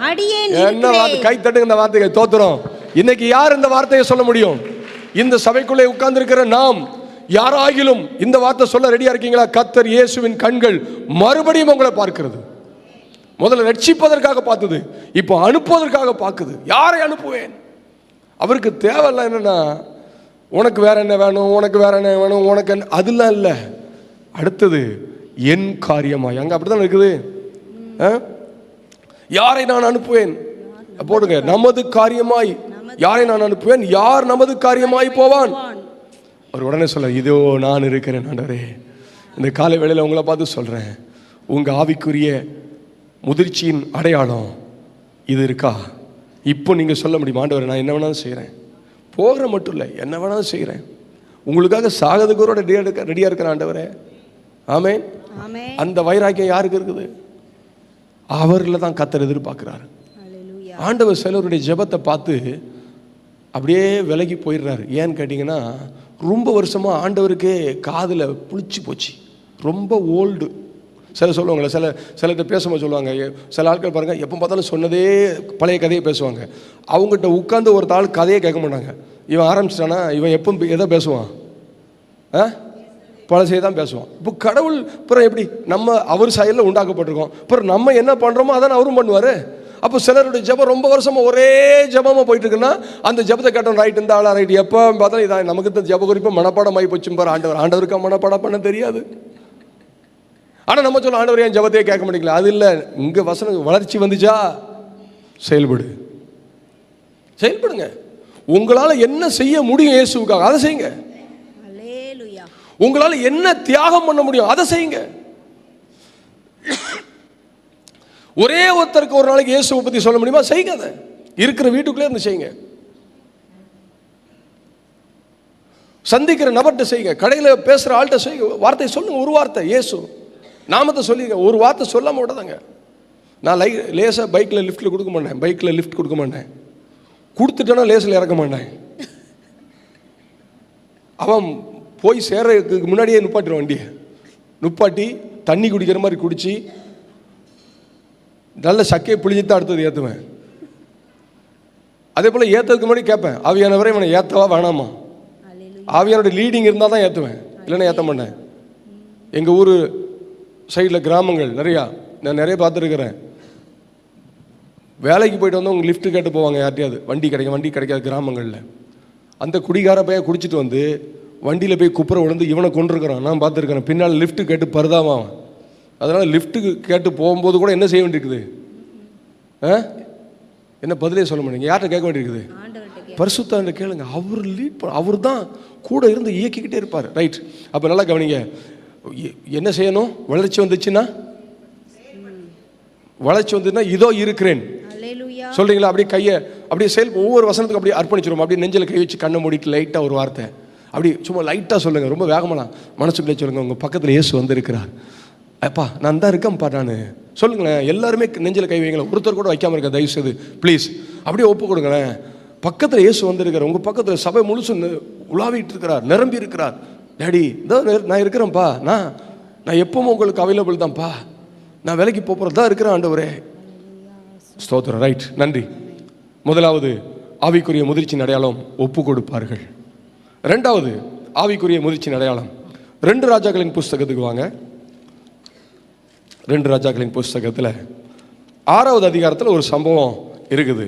அடியேன். என்ன வார்த்தை, கை தட்டுங்க இந்த வார்த்தையை. தோத்துறோம். இன்னைக்கு யார் இந்த வார்த்தையை சொல்ல முடியும்? இந்த சபைக்குள்ளே உட்கார்ந்து இருக்கிற நாம் யாராகிலும் இந்த வார்த்தை சொல்ல ரெடியா இருக்கீங்களா? கர்த்தர் இயேசுவின் கண்கள் மறுபடியும் உங்களை பார்க்கிறது. முதல்ல ரட்சிப்பதற்காக பார்த்தது, இப்போ அனுப்புவதற்காக பார்க்குது. யாரை அனுப்புவேன்? அவருக்கு தேவையில்லை என்னன்னா, உனக்கு வேற என்ன வேணும், உனக்கு வேற என்ன வேணும், உனக்கு என்ன, அதெல்லாம் இல்லை. அடுத்தது என் காரியமாய். அங்க அப்படித்தான் இருக்குது. யாரை நான் அனுப்புவேன் போடுங்க. நமது காரியமாய் யாரை நான் அனுப்புவேன், யார் நமது காரியமாய் போவான். அவர் உடனே சொல்ல, இதோ நான் இருக்கிறேன் ஆண்டவரே. இந்த காலை வேளையில் உங்களை பார்த்து சொல்றேன், உங்க ஆவிக்குரிய முதிர்ச்சியின் அடையாளம் இது இருக்கா? இப்போ நீங்க சொல்ல முடியுமா, ஆண்டவரே நான் என்ன வேணாலும் செய்கிறேன், போகிற மட்டும் இல்லை என்ன வேணாலும் செய்கிறேன், உங்களுக்காக சாகதுக்கு ரெடியா இருக்கிறேன் ஆண்டவரே. ஆமென். அந்த வைராக்கியம் யாருக்கு இருக்குது? அவரில் தான் கர்த்தர் எதிர்பார்க்கிறார். ஆண்டவர் சிலருடைய ஜெபத்தை பார்த்து அப்படியே விலகி போயிடுறாரு. ஏன்னு கேட்டிங்கன்னா, ரொம்ப வருஷமாக ஆண்டவருக்கே காதில் புளிச்சு போச்சு, ரொம்ப ஓல்டு. சில சொல்லுவாங்களே, சிலர்கிட்ட பேசும்போது சொல்லுவாங்க, சில ஆட்கள் பாருங்கள் எப்போ பார்த்தாலும் சொன்னதே பழைய கதையை பேசுவாங்க. அவங்ககிட்ட உட்காந்து ஒரு ஆள் கதையே கேட்க மாட்டாங்க. இவன் ஆரம்பிச்சிட்டானா இவன் எப்போ எதை பேசுவான்? பழசையை தான் பேசுவான். இப்போ கடவுள் அப்புறம் எப்படி நம்ம அவர் செயலில் உண்டாக்கப்பட்டிருக்கோம், அப்புறம் நம்ம என்ன பண்ணுறோமோ அதான் அவரும் பண்ணுவார். அப்போ சிலருடைய ஜெபம் ரொம்ப வருஷமாக ஒரே ஜெபமாக போயிட்டு இருக்குன்னா, அந்த ஜெபத்தை கேட்டோம், ரைட் இந்த ஆளா ரைட், எப்போ பார்த்தாலும் இதான் நமக்கு இந்த ஜெப குறிப்பை மனப்பாடம் ஆகி போச்சும் பாரு. ஆண்டவருக்கு மனப்பாடம் பண்ண தெரியாது. ஆனால் நம்ம சொல்ல, ஆண்டவர் ஏன் ஜெபத்தையே கேட்க மாட்டேங்கல? அது இல்லை, இங்கே வசனம் வளர்ச்சி வந்துச்சா, செயல்படுங்க. உங்களால் என்ன செய்ய முடியும் இயேசுவுக்காக அதை செய்யுங்க. உங்களால் என்ன தியாகம் பண்ண முடியும் அதை செய்யுங்க. ஒரே ஒருத்தருக்கு ஒரு நாளைக்கு இயேசுவை பற்றி சொல்ல முடியுமா? செய்யுங்க. அதை இருக்கிற வீட்டுக்குள்ளே இருந்து செய்யுங்க. சந்திக்கிற நபர்கிட்ட செய்யுங்க, கடையில் பேசுகிற ஆள்கிட்ட செய்யுங்க, வார்த்தை சொல்லுங்க, ஒரு வார்த்தை இயேசு நாமத்தை சொல்லிங்க, ஒரு வார்த்தை சொல்லாமல் விடாதாங்க. நான் லேசாக பைக்கில் லிஃப்ட்டில் கொடுக்க மாட்டேன், பைக்கில் லிஃப்ட் கொடுக்க மாட்டேன், கொடுத்துட்டேன்னா லேசில் இறக்க மாட்டேன். அவன் போய் சேர்றதுக்கு முன்னாடியே நிப்பாட்டிடுவான் வண்டியை, நிப்பாட்டி தண்ணி குடிக்கிற மாதிரி குடித்து நல்ல சக்கையை பிழிஞ்சு தான் அடுத்தது ஏற்றுவேன். அதே போல் ஏற்றதுக்கு முன்னாடி கேட்பேன், ஆவியானவரை இவனை ஏற்றவா வேணாமா, ஆவியானோட லீடிங் இருந்தால் தான் ஏற்றுவேன், இல்லைன்னா ஏற்ற மாட்டேன். எங்கள் ஊர் சைடில் கிராமங்கள் நான் நிறைய பார்த்துருக்கிறேன். வேலைக்கு போயிட்டு வந்து அவங்க லிஃப்ட்டு கேட்டு போவாங்க, யார்ட்டையாவது வண்டி கிடைக்காது கிராமங்களில். அந்த குடிகார பையன் குடிச்சிட்டு வந்து வண்டியில் போய் குப்புற விழுந்து இவனை கொண்டிருக்கிறான், நான் பார்த்துருக்கிறேன். பின்னால் லிஃப்ட்டு கேட்டு பருதாவான். அதனால் லிஃப்ட்டுக்கு கேட்டு போகும்போது கூட என்ன செய்ய வேண்டியிருக்குது, என்ன பதிலே சொல்ல மாட்டேங்க, யார்கிட்ட கேட்க வேண்டியிருக்குது, பரிசுத்தாண்ட கேளுங்க. அவர் லீட் அவர் தான் கூட இருந்து இயக்கிக்கிட்டே இருப்பார். ரைட். அப்போ நல்லா கவனிங்க, என்ன செய்யணும், வளர்ச்சி வந்துச்சுன்னா இதோ இருக்கிறேன் சொல்றீங்களா, அப்படியே கையை அப்படியே ஒவ்வொரு வசனத்துக்கு அப்படியே அர்ப்பணிச்சிடும், அப்படியே நெஞ்சில் கை வச்சு கண்ணை மூடிட்டு லைட்டாக ஒரு வார்த்தை அப்படி சும்மா லைட்டாக சொல்லுங்கள், ரொம்ப வேகமெல்லாம் மனசுக்குள்ளே சொல்லுங்கள், உங்கள் பக்கத்தில் இயேசு வந்திருக்கிறார், அப்பா நான் தான் இருக்கேன்ப்பா நான் சொல்லுங்களேன். எல்லாருமே நெஞ்சில் கை வைங்களேன், ஒருத்தர் கூட வைக்காமல் இருக்க தயவு செய்து ப்ளீஸ், அப்படியே ஒப்பு கொடுங்களேன். பக்கத்தில் இயேசு வந்திருக்கிறார், உங்கள் பக்கத்தில் சபை முழுசு உலாவிட்டு இருக்கிறார், நிரம்பி இருக்கிறார். டேடி இதோ நான் இருக்கிறேன்ப்பா, நான் எப்பவும் உங்களுக்கு அவைலபிள் தான்ப்பா, நான் வேலைக்கு போகிறது தான் இருக்கிறேன் ஆண்டவரே. ஸ்தோத்திரம். ரைட், நன்றி. முதலாவது ஆவிக்குரிய முதிர்ச்சியின் அடையாளம் ஒப்பு கொடுப்பார்கள். ரெண்டாவது ஆவிக்குரிய முதிர்ச்சியின் அடையாளம் 2 ராஜாக்களின் புஸ்தகத்துக்கு வாங்க. 2 ராஜாக்களின் புஸ்தகத்தில் 6வது அதிகாரத்தில் ஒரு சம்பவம் இருக்குது.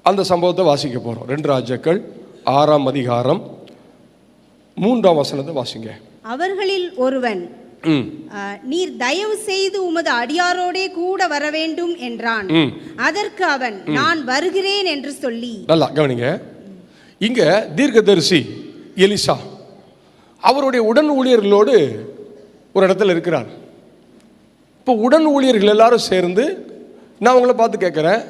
அந்த சம்பவத்தை வாசிக்க போகிறோம். 2 ராஜாக்கள் 6ஆம் அதிகாரம் 3ஆம் வசனத்தை வாசிங்க. அவர்களில் ஒருவன், நீர் தயவு செய்து உமது அடியாரோடே கூட வர வேண்டும் என்றான். அதற்கு அவன், நான் வருகிறேன் என்று சொல்லி. நல்லா கவனிங்க, இங்க தீர்க்கதரிசி எலிசா அவருடைய உடன் ஊழியர்களோடு ஒரு இடத்துல இருக்கிறார். இப்போ உடன் ஊழியர்கள் எல்லாரும் சேர்ந்து, நான் உங்களை பார்த்து கேட்குறேன்,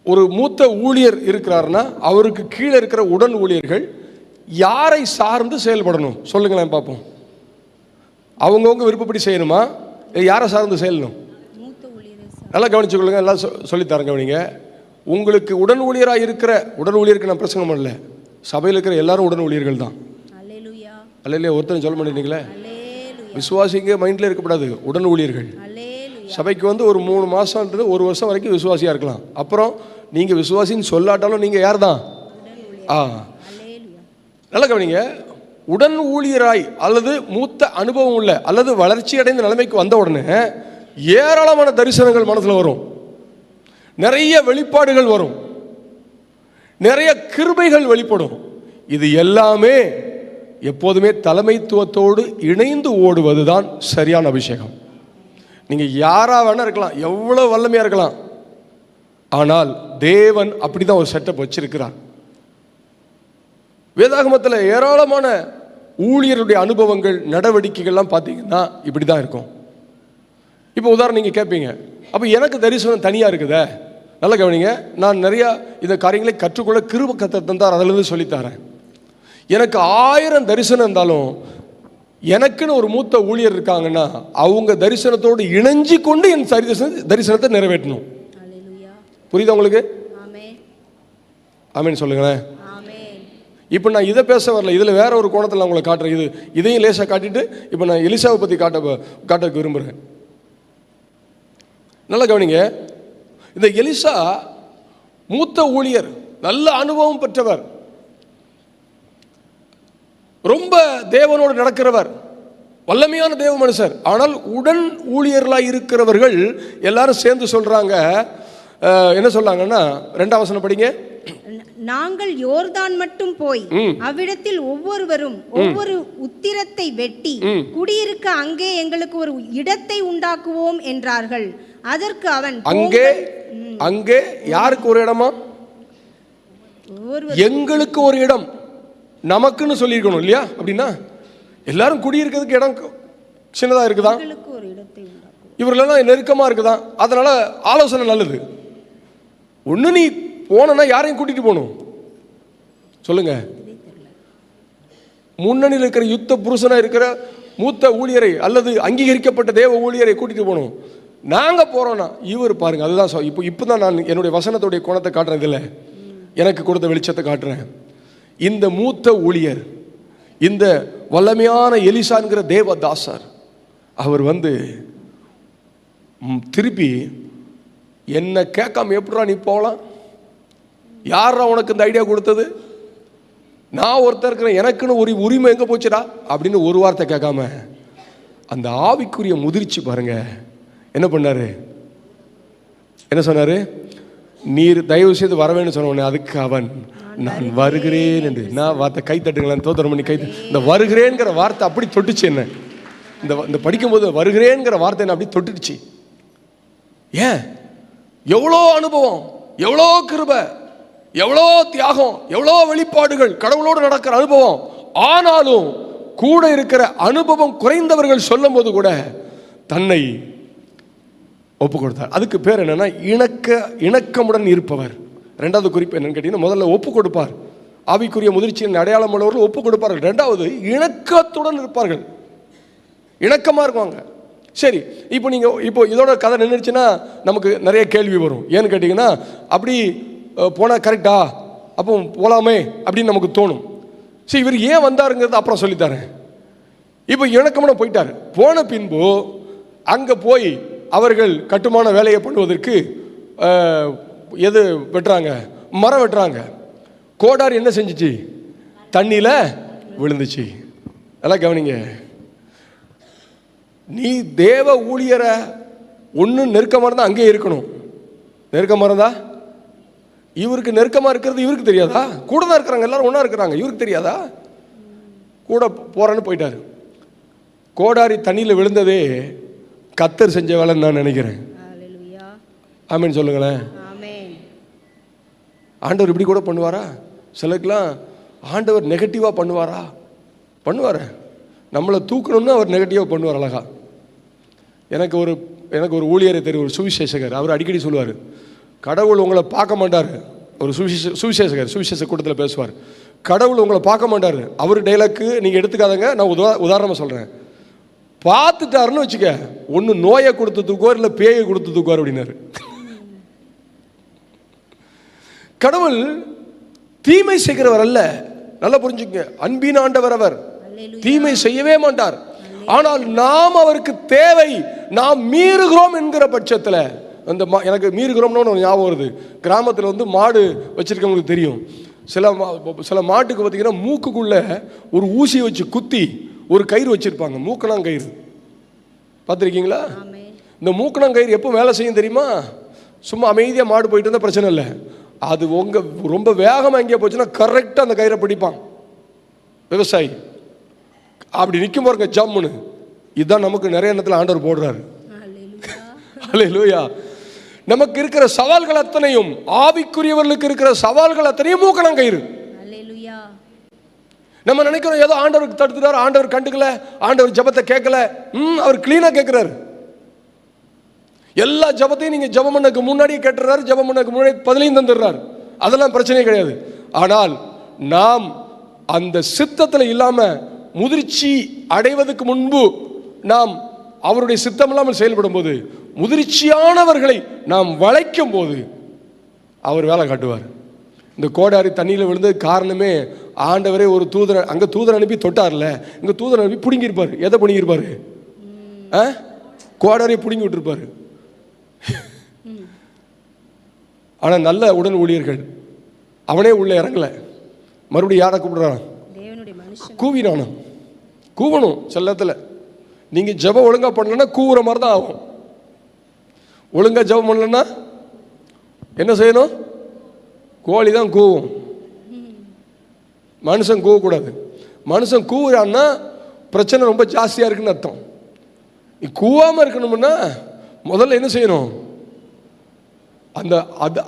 ஒரு மூத்த ஊழியர் இருக்கிறாருன்னா அவருக்கு கீழே இருக்கிற உடன் ஊழியர்கள் யாரை சார்ந்து செயல்படணும் சொல்லுங்களேன் பார்ப்போம். அவங்கவுங்க விருப்பப்படி செய்யணுமா, யாரை சார்ந்து செய்யணும்? நல்லா கவனிச்சுக்கொள்ளுங்க, எல்லாம் சொல்லித்தரேன் கவனிங்க. உங்களுக்கு உடன் ஊழியராக இருக்கிற உடன் ஊழியருக்கு நான் பிரசங்கம் பண்ணல, சபையில் இருக்கிற எல்லாரும் உடன் ஊழியர்கள் தான். அல்லையா, ஒருத்தர் சொல்ல மாட்டேங்களே. விசுவாசிங்க மைண்டில் இருக்கக்கூடாது, உடன் ஊழியர்கள். சபைக்கு வந்து ஒரு 3 மாதம்ன்றது 1 வருஷம் வரைக்கும் விசுவாசியாக இருக்கலாம். அப்புறம் நீங்கள் விசுவாசின்னு சொல்லாட்டாலும் நீங்கள் யார் தான்? நல்லா கவனிங்க, உடன் ஊழியராய் அல்லது மூத்த அனுபவம் உள்ள அல்லது வளர்ச்சி அடைந்த நிலைமைக்கு வந்த உடனே ஏராளமான தரிசனங்கள் மனசில் வரும், நிறைய வெளிப்பாடுகள் வரும், நிறைய கிருபைகள் வெளிப்படும். இது எல்லாமே எப்போதுமே தலைமைத்துவத்தோடு இணைந்து ஓடுவது தான் சரியான அபிஷேகம். நீங்கள் யாராக வேணா இருக்கலாம், எவ்வளோ வல்லமையாக இருக்கலாம், ஆனால் தேவன் அப்படி தான் ஒரு செட்டப் வச்சிருக்கிறார். வேதாகமத்தில் ஏராளமான ஊழியருடைய அனுபவங்கள் நடவடிக்கைகள்லாம் பார்த்தீங்கன்னா இப்படி தான் இருக்கும். இப்போ உதாரணம் நீங்கள் கேட்பீங்க, அப்போ எனக்கு தரிசனம் தனியாக இருக்குதே. நல்லா கவனிங்க, நான் நிறையா இந்த காரியங்களை கற்றுக்கொள்ள கிருபை தந்தார், அதிலிருந்து சொல்லித்தரேன். எனக்கு 1000 தரிசனம் இருந்தாலும் எனக்குன்னு ஒரு மூத்த ஊழியர் இருக்காங்கன்னா அவங்க தரிசனத்தோடு இணைஞ்சி கொண்டு என் தரிசனத்தை நிறைவேற்றணும். புரியுதா உங்களுக்கு? ஆமேன் சொல்லுங்களேன். இப்போ நான் இதை பேச வரல, இதில் வேற ஒரு கோணத்தில் நான் உங்களை காட்டுறேன். இதையும் லேசாக காட்டிட்டு இப்போ நான் எலிசாவை பற்றி காட்ட விரும்புகிறேன். நல்லா கவனிங்க, இந்த எலிசா மூத்த ஊழியர், நல்ல அனுபவம் பெற்றவர், ரொம்ப தேவனோடு நடக்கிறவர், வல்லமையான தேவ மனுஷர். ஆனால் உடன் ஊழியர்களாக இருக்கிறவர்கள் எல்லாரும் சேர்ந்து சொல்றாங்க, என்ன சொல்றாங்கன்னா 2ஆம் வசனம் படிங்க. நாங்கள் யோர்தான் மட்டும் போய் அவ்விடத்தில் ஒவ்வொருவரும் ஒவ்வொரு உத்திரத்தை வெட்டி குடியிருக்க அங்கே எங்களுக்கு ஒரு இடத்தை உண்டாக்குவோம் என்றார்கள். அதற்கு அவன், அங்கே யாருக்கு ஒரு இடமா? எங்களுக்கு ஒரு இடம், நமக்குன்னு சொல்லியிருக்கணும் இல்லையா? அப்படின்னா எல்லாரும் குடியிருக்கிறதுக்கு இடம் சின்னதாக இருக்குதா, இவர்களெல்லாம் நெருக்கமாக இருக்குதா, அதனால ஆலோசனை நல்லது. ஒன்று நீ போனா யாரையும் கூட்டிட்டு போகணும், சொல்லுங்க. முன்னணியில் இருக்கிற யுத்த புருஷனா இருக்கிற மூத்த ஊழியரை அல்லது அங்கீகரிக்கப்பட்ட தேவ ஊழியரை கூட்டிட்டு போகணும். நாங்க போறோம்னா இவர் பாருங்க. அதுதான் இப்போதான் நான் என்னுடைய வசனத்துடைய கோணத்தை காட்டுறேன். இதில் எனக்கு கொடுத்த வெளிச்சத்தை காட்டுறேன். இந்த மூத்த ஊழியர், இந்த வல்லமையான எலிசான்கிற தேவதாசர், அவர் திருப்பி என்ன கேட்காம எப்படா நீ போகலாம்? யாரா உனக்கு இந்த ஐடியா கொடுத்தது? நான் ஒருத்தர் இருக்கிறேன், எனக்குன்னு ஒரு உரிமை எங்கே போச்சுடா அப்படின்னு ஒரு வார்த்தை கேட்காம அந்த ஆவிக்குரிய முதிர்ச்சி பாருங்க. என்ன பண்ணாரு? என்ன சொன்னாரு? நீர் தயவு செய்து வரவேன்னு சொன்ன. அதுக்கு அவன் நான் வருகிறேன் என்று. நான் வார்த்தை கை தட்டுங்களேன், தோத்திரம் பண்ணி கை. இந்த வருகிறேங்கிற வார்த்தை அப்படி தொட்டுச்சு என்ன. இந்த படிக்கும்போது வருகிறேங்கிற வார்த்தை என்ன அப்படி தொட்டுடுச்சு. ஏன்? எவ்வளோ அனுபவம், எவ்வளோ கிருபை, எவ்வளோ தியாகம், எவ்வளோ வெளிப்பாடுகள், கடவுளோடு நடக்கிற அனுபவம். ஆனாலும் கூட இருக்கிற அனுபவம் குறைந்தவர்கள் சொல்லும் போது கூட தன்னை ஒப்பு கொடுத்தார். அதுக்கு பேர் என்னன்னா இணக்கமுடன் இருப்பவர். ரெண்டாவது குறிப்பு என்னன்னு கேட்டீங்கன்னா, முதல்ல ஒப்பு கொடுப்பார். ஆவிக்குரிய முதிர்ச்சியின் அடையாளம் உள்ளவர்கள் ஒப்பு கொடுப்பார்கள். ரெண்டாவது இணக்கத்துடன் இருப்பார்கள், இணக்கமா இருக்குவாங்க. சரி, இப்போ இதோட கதை நின்றுச்சுன்னா நமக்கு நிறைய கேள்வி வரும். ஏன்னு கேட்டீங்கன்னா, அப்படி போனால் கரெக்டா, அப்போ போகலாமே அப்படின்னு நமக்கு தோணும். சரி, இவர் ஏன் வந்தாருங்கிறது அப்புறம் சொல்லித்தரேன். இப்போ இணக்கமான போயிட்டார். போன பின்பு அங்கே போய் அவர்கள் கட்டுமான வேலையை பண்ணுவதற்கு எது வெட்டுறாங்க? மரம் வெட்டுறாங்க. கோடாரி என்ன செஞ்சிச்சு? தண்ணியில் விழுந்துச்சு. அதெல்லாம் கவனிங்க. நீ தேவ ஊழியரை ஒன்று நெருக்கமாக இருந்தால் அங்கேயே இருக்கணும். நெருக்கமாக இருந்தா இவருக்கு நெருக்கமாக இருக்கிறது இவருக்கு தெரியாதா? கூட தான் இருக்கிறாங்க, எல்லாரும் ஒன்றா இருக்கிறாங்க, இவருக்கு தெரியாதா? கூட போகிறேன்னு போயிட்டார். கோடாரி தண்ணியில் விழுந்ததே கத்தர் செஞ்ச வேலைன்னு நான் நினைக்கிறேன். ஆமேன்னு சொல்லுங்களேன். ஆண்டவர் இப்படி கூட பண்ணுவாரா? சிலருக்குலாம் ஆண்டவர் நெகட்டிவாக பண்ணுவாரா? பண்ணுவார். நம்மளை தூக்கணும்னு அவர் நெகட்டிவாக பண்ணுவார் அழகா. எனக்கு ஒரு ஊழியரை தெரியும், ஒரு சுவிசேஷகர். அவர் அடிக்கடி சொல்லுவார், கடவுள் உங்களை பார்க்க மாட்டார். ஒரு சுவிசேஷகர் சுவிசேஷ கூட்டத்தில் பேசுவார். கடவுள் உங்களை பார்க்க மாட்டார். அவர் டைலாக்கு நீங்கள் எடுத்துக்காதங்க, நான் உதாரணமாக சொல்கிறேன். பார்த்துட்டாருன்னு வச்சுக்க, ஒன்று நோயை கொடுத்து தூக்குவார், இல்லை பேயை கொடுத்து தூக்குவார் அப்படின்னாரு. கடவுள் தீமை செய்கிறவர் அல்ல, நல்லா புரிஞ்சுக்க. அன்பின் ஆண்டவர் அவர், தீமை செய்யவே மாட்டார். ஆனால் நாம் அவருக்கு தேவை. நாம் மீறுகிறோம் என்கிற பட்சத்தில் எனக்கு மீறுகிறோம்னு ஒரு ஞாபகம் வருது. கிராமத்தில் மாடு வச்சிருக்கவங்களுக்கு தெரியும். சில மாட்டுக்கு பார்த்தீங்கன்னா மூக்குக்குள்ள ஒரு ஊசியை வச்சு குத்தி ஒரு கயிறு வச்சிருப்பாங்க, மூக்கணாங்கயிறு. பார்த்துருக்கீங்களா? இந்த மூக்கணாங்கயிறு எப்போ வேலை செய்யும் தெரியுமா? சும்மா அமைதியாக மாடு போயிட்டு இருந்தால் பிரச்சனை இல்லை. அது ரொம்ப வேகமாக எங்கேயா போச்சுன்னா கரெக்டாக அந்த கயிறை பிடிப்பான் விவசாயி. அப்படி நிற்கும் பாருங்க ஜம்முன்னு. இதுதான் நமக்கு நிறைய இடத்துல ஆண்டவர் போடுறாரு. அல்லேலூயா. நமக்கு இருக்கிற சவால்கள் அத்தனையும், ஆவிக்குரியவர்களுக்கு இருக்கிற சவால்கள் அத்தனையும் மூக்கணாங்கயிறு. நம்ம நினைக்கிறோம் ஏதோ ஆண்டவருக்கு தடுத்துட்டார், ஆண்டவர் கண்டுக்கல, ஆண்டவர் ஜபத்தை கேட்கல. அவர் கிளீனா கேட்கிறாரு. எல்லா ஜபத்தையும் நீங்க ஜபம் பண்ணக்கு முன்னாடியே கேட்டுறாரு, ஜபம் பண்ணக்கு முன்னாடி பதிலையும் தந்துடுறாரு. அதெல்லாம் பிரச்சனையே கிடையாது. ஆனால் நாம் அந்த சித்தத்தில் இல்லாம முதிர்ச்சி அடைவதற்கு முன்பு நாம் அவருடைய சித்தம் இல்லாமல் செயல்படும் போது, முதிர்ச்சியானவர்களை நாம் வளைக்கும் போது அவர் வேலை காட்டுவார். இந்த கோடாரி தண்ணியில் விழுந்தது காரணமே ஆண்டவரே ஒரு தூதர், அங்கே தூதர் அனுப்பி தொட்டார்ல, இங்கே தூதர் அனுப்பி பிடுங்கியிருப்பார். எதை பிடுங்கியிருப்பாரு? கோடாரியை பிடுங்கி விட்டுருப்பாரு. ஆனால் நல்ல உடன் ஊழியர்கள் அவனே உள்ள இறங்கல, மறுபடியும் யாரை கூப்பிடுறான்? கூவினானோ. கூவணும். செல்லத்தில் நீங்கள் ஜபம் ஒழுங்காக பண்ணலன்னா கூவுற மாதிரி தான் ஆகும். ஒழுங்காக ஜபம் பண்ணலன்னா என்ன செய்யணும்? கோழி தான் கூவும், மனுஷன் கூவக்கூடாது. மனுஷன் கூவுறான்னா பிரச்சனை ரொம்ப ஜாஸ்தியாக இருக்குன்னு அர்த்தம். நீ கூவாமல் இருக்கணும்னா முதல்ல என்ன செய்யணும்?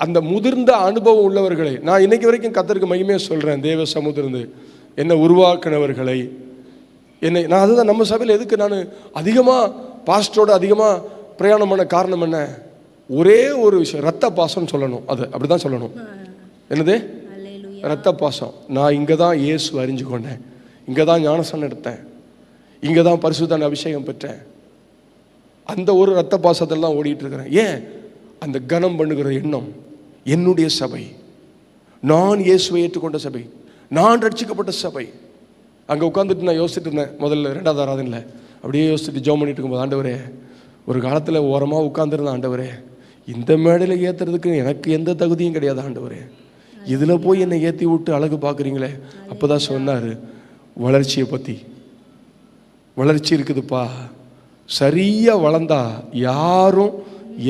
அந்த முதிர்ந்த அனுபவம் உள்ளவர்களை, நான் இன்னைக்கு வரைக்கும் கர்த்தருக்கு மகிமையாக சொல்கிறேன், தேவ சமுதிர்ந்து என்னை உருவாக்கினவர்களை, நான் அதுதான் நம்ம சபையில் எதுக்கு நான் அதிகமாக பாஸ்டரோட அதிகமாக பிரயாணம் பண்ண காரணம் என்ன? ஒரே ஒரு விஷயம், ரத்த பாசம்னு சொல்லணும். அது அப்படிதான் சொல்லணும். என்னது? இரத்த பாசம். நான் இங்கே தான் இயேசு அறிஞ்சு கொண்டேன், இங்கே தான் ஞானஸ்நானம் எடுத்தேன், இங்கே தான் பரிசுத்த அபிஷேகம் பெற்றேன். அந்த ஒரு இரத்த பாசத்தில் தான் ஓடிட்டு இருக்கிறேன். ஏன்? அந்த கனம் பண்ணுகிற எண்ணம். என்னுடைய சபை, நான் இயேசுவை ஏற்றுக்கொண்ட சபை, நான் ரட்சிக்கப்பட்ட சபை. அங்கே உட்காந்துட்டு நான் யோசிச்சுட்டு இருந்தேன். முதல்ல 2வது ஆராதனையில் அப்படியே யோசிச்சுட்டு ஜெபம் பண்ணிட்டு இருக்கும்போது, ஆண்டவரே, ஒரு காலத்தில் ஓரமாக உட்காந்துருந்தேன், ஆண்டவரே இந்த மேடையில் ஏற்றுறதுக்கு எனக்கு எந்த தகுதியும் கிடையாது ஆண்டவரே, இதில் போய் என்னை ஏற்றி விட்டு அழகு பார்க்குறீங்களே. அப்போ தான் சொன்னார் வளர்ச்சியை பற்றி. வளர்ச்சி இருக்குதுப்பா, சரியாக வளர்ந்தா யாரும்